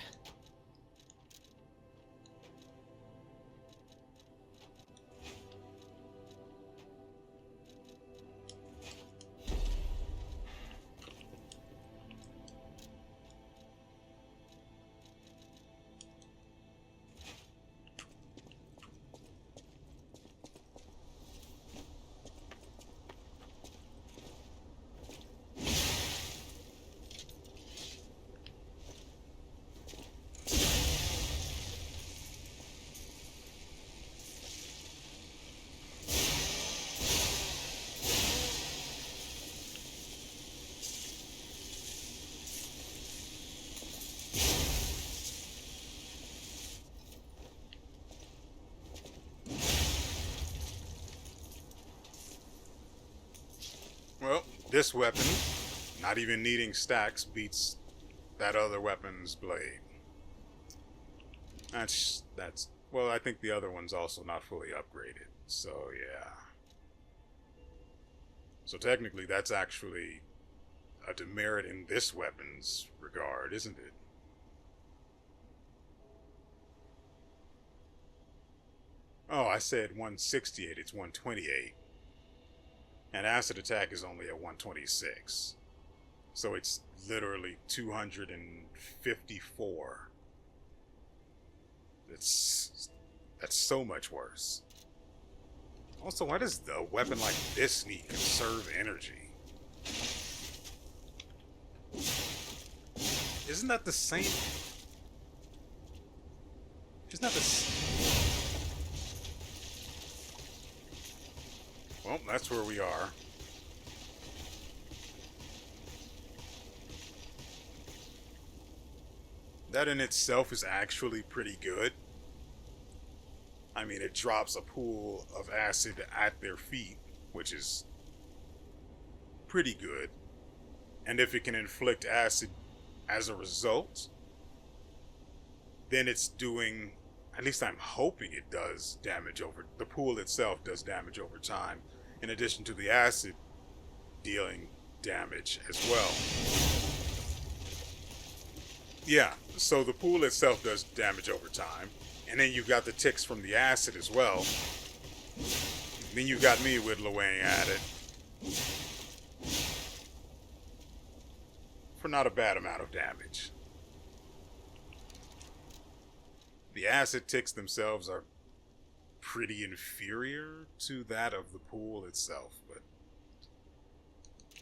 Well, this weapon, not even needing stacks, beats that other weapon's blade. That's, well, I think the other one's also not fully upgraded, so yeah. So technically that's actually a demerit in this weapon's regard, isn't it? Oh, I said 168, it's 128. And acid attack is only at 126. So it's literally 254. That's so much worse. Also, why does a weapon like this need conserve energy? Isn't that the same? Isn't that the Well, that's where we are. That in itself is actually pretty good. I mean, it drops a pool of acid at their feet, which is pretty good. And if it can inflict acid as a result, then it's doing, at least I'm hoping it does damage over, the pool itself does damage over time, in addition to the acid dealing damage as well. Yeah, so the pool itself does damage over time, and then you've got the ticks from the acid as well. Then you got me whittling at it for not a bad amount of damage. The acid ticks themselves are pretty inferior to that of the pool itself, but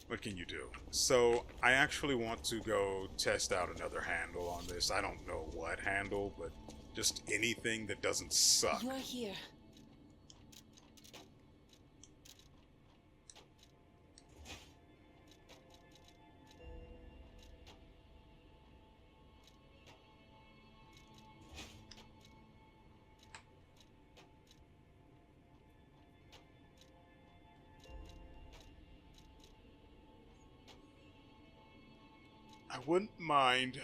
what can you do? So I actually want to go test out another handle on this. I don't know what handle, but just anything that doesn't suck. You're here. I wouldn't mind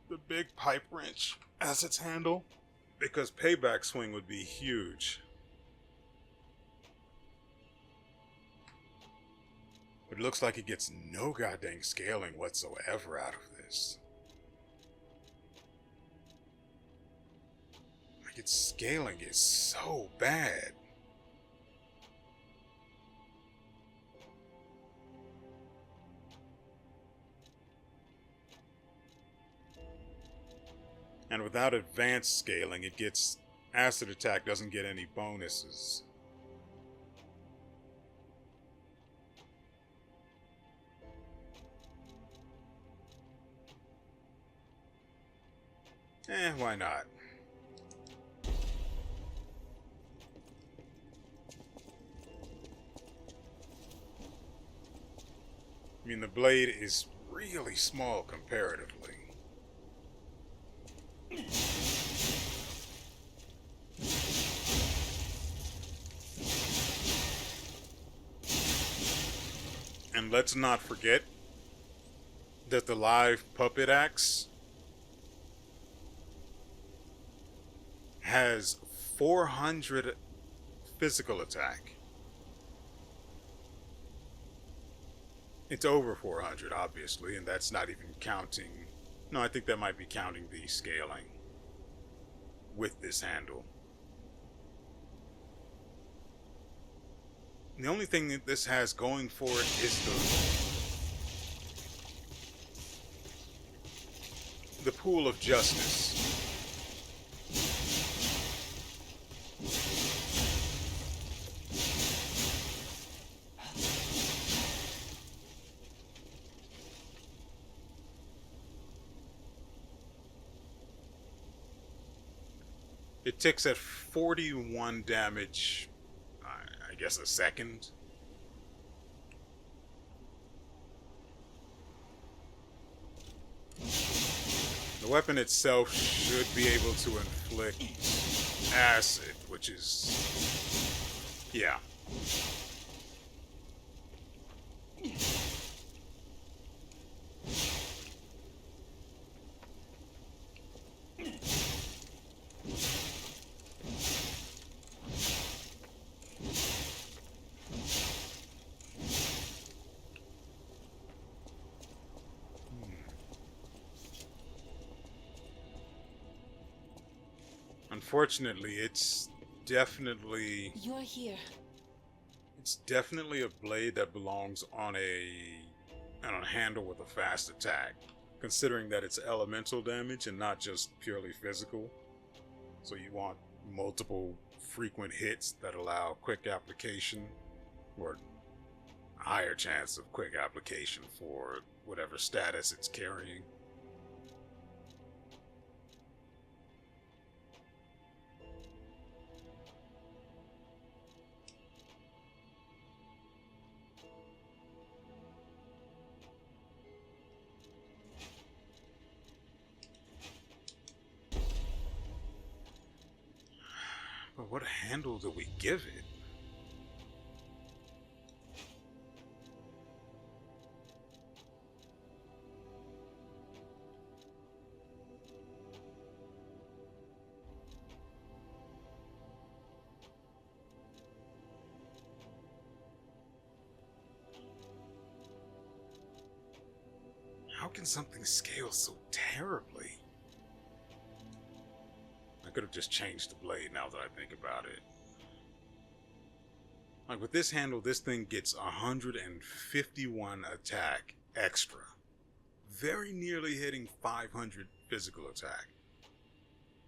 the big pipe wrench as its handle, because payback swing would be huge. But it looks like it gets no goddamn scaling whatsoever out of this. Like, its scaling is so bad. And without advanced scaling, it gets, acid attack doesn't get any bonuses. Why not? I mean, the blade is really small comparatively. And let's not forget that the live puppet axe has 400 physical attack. It's over 400, obviously, and that's not even counting. No, I think that might be counting the scaling with this handle. The only thing that this has going for it is the pool of justice. It ticks at 41 damage, I guess a second. The weapon itself should be able to inflict acid, which is, yeah. Unfortunately, it's definitely... You're here. It's definitely a blade that belongs on a handle with a fast attack, considering that it's elemental damage and not just purely physical. So you want multiple frequent hits that allow quick application, or a higher chance of quick application for whatever status it's carrying. But But what handle do we give it? How can something scale so terribly? I could have just changed the blade now that I think about it. Like with this handle, this thing gets 151 attack extra. Very nearly hitting 500 physical attack.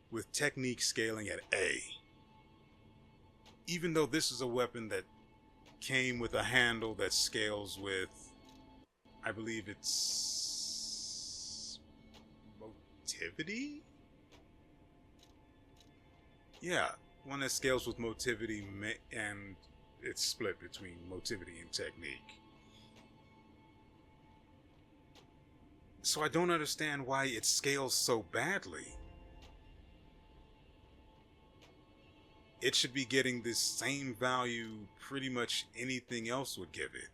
With technique scaling at A. Even though this is a weapon that came with a handle that scales with, I believe it's motivity? Yeah, one that scales with motivity, and it's split between motivity and technique. So I don't understand why it scales so badly. It should be getting this same value pretty much anything else would give it.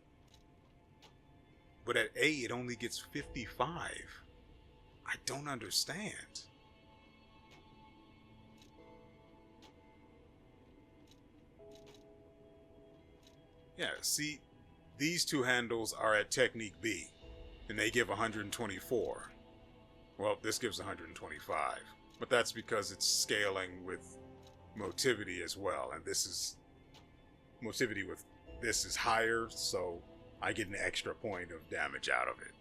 But at A, it only gets 55. I don't understand. Yeah, see, these two handles are at Technique B, and they give 124. Well, this gives 125, but that's because it's scaling with motivity as well, and this is motivity with this is higher, so I get an extra point of damage out of it.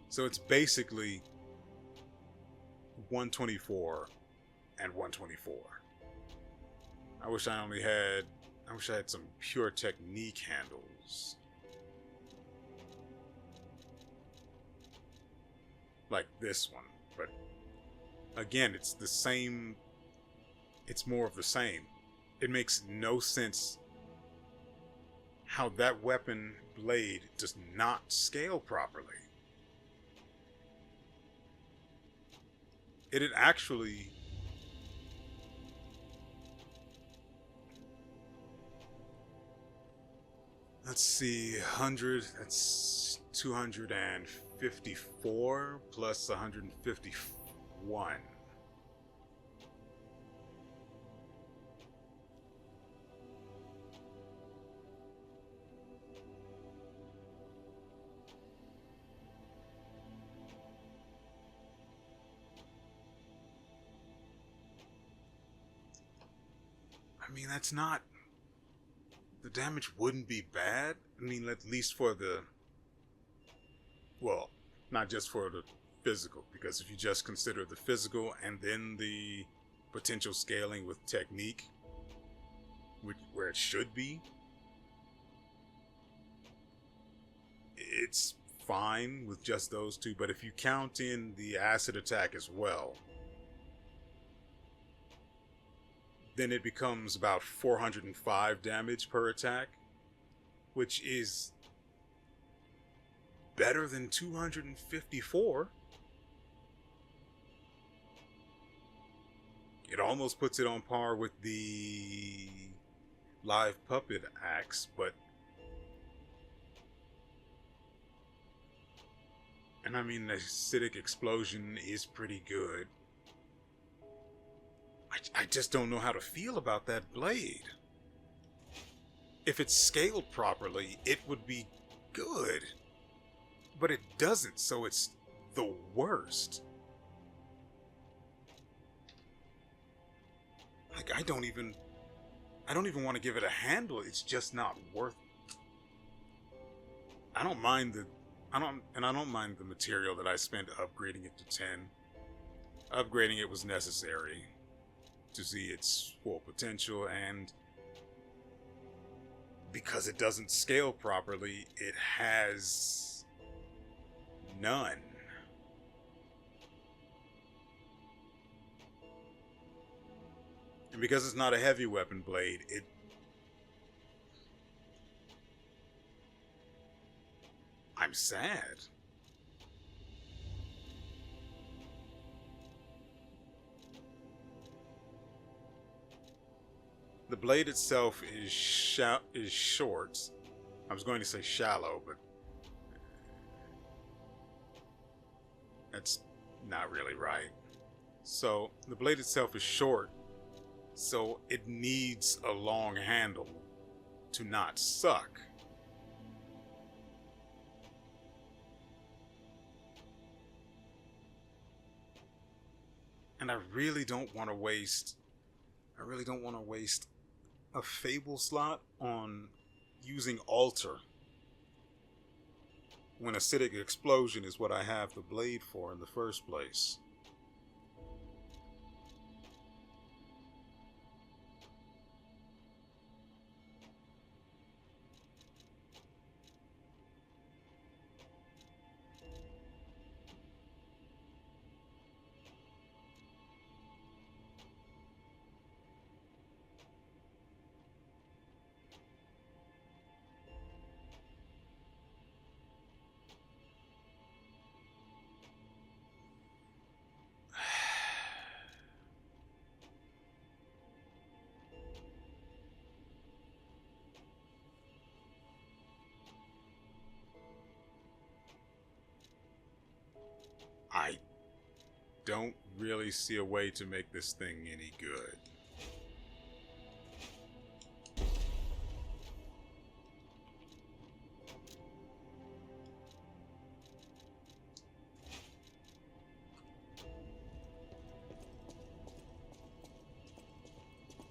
So it's basically 124 and 124. I wish I had some pure technique handles. Like this one, but again, it's the same. It's more of the same. It makes no sense how that weapon blade does not scale properly. It actually let's see, 100, that's 254 plus 151. I mean, that's not... The damage wouldn't be bad. I mean, at least for the... Well, not just for the physical, because if you just consider the physical and then the potential scaling with technique, where it should be, it's fine with just those two. But if you count in the acid attack as well, then it becomes about 405 damage per attack, which is better than 254. It almost puts it on par with the live puppet axe, but... And I mean, the acidic explosion is pretty good. I just don't know how to feel about that blade. If it's scaled properly, it would be good. But it doesn't, so it's the worst. Like, I don't even want to give it a handle. It's just not worth it. I don't mind the material that I spent upgrading it to 10. Upgrading it was necessary to see its full potential, and because it doesn't scale properly, it has none. And because it's not a heavy weapon blade, I'm sad. The blade itself is short. I was going to say shallow, but that's not really right. So the blade itself is short, so it needs a long handle to not suck. And I really don't want to waste a Fable slot on using Alter when Acidic Explosion is what I have the blade for in the first place. I don't really see a way to make this thing any good.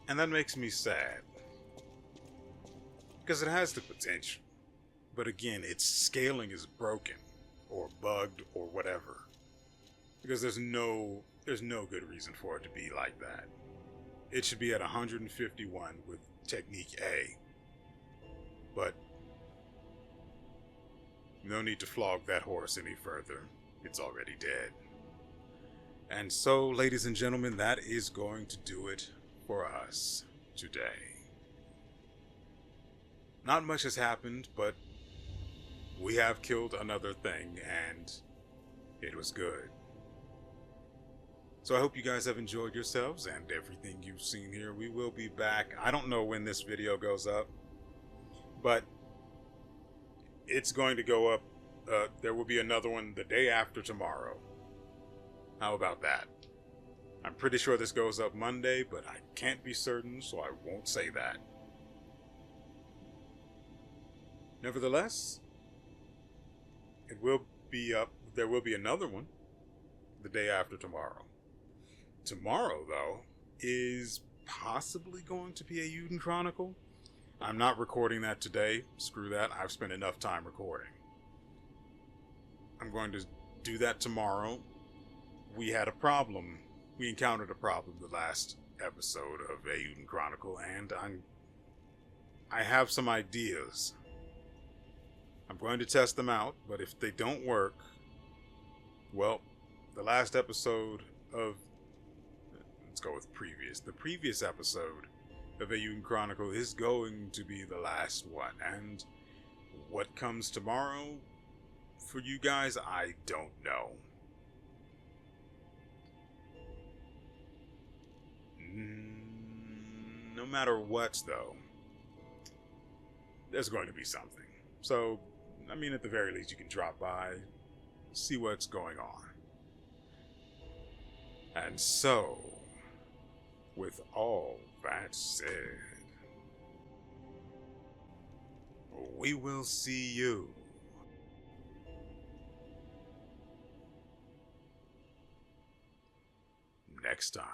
And that makes me sad. Because it has the potential. But again, its scaling is broken, or bugged, or whatever. Because there's no good reason for it to be like that. It should be at 151 with Technique A. But no need to flog that horse any further. It's already dead. And so, ladies and gentlemen, that is going to do it for us today. Not much has happened, but we have killed another thing, and it was good. So I hope you guys have enjoyed yourselves and everything you've seen here. We will be back. I don't know when this video goes up, but it's going to go up. There will be another one the day after tomorrow. How about that? I'm pretty sure this goes up Monday, but I can't be certain, so I won't say that. Nevertheless, it will be up. There will be another one the day after tomorrow. Tomorrow, though, is possibly going to be a Uden Chronicle. I'm not recording that today. Screw that. I've spent enough time recording. I'm going to do that tomorrow. We had a problem. We encountered a problem the last episode of a Uden Chronicle, and I have some ideas. I'm going to test them out, but if they don't work, well, the last episode of... Let's go with previous. The previous episode of A Uden Chronicle is going to be the last one. And what comes tomorrow for you guys, I don't know. No matter what, though, there's going to be something. So, I mean, at the very least, you can drop by, see what's going on. And so, with all that said, we will see you next time.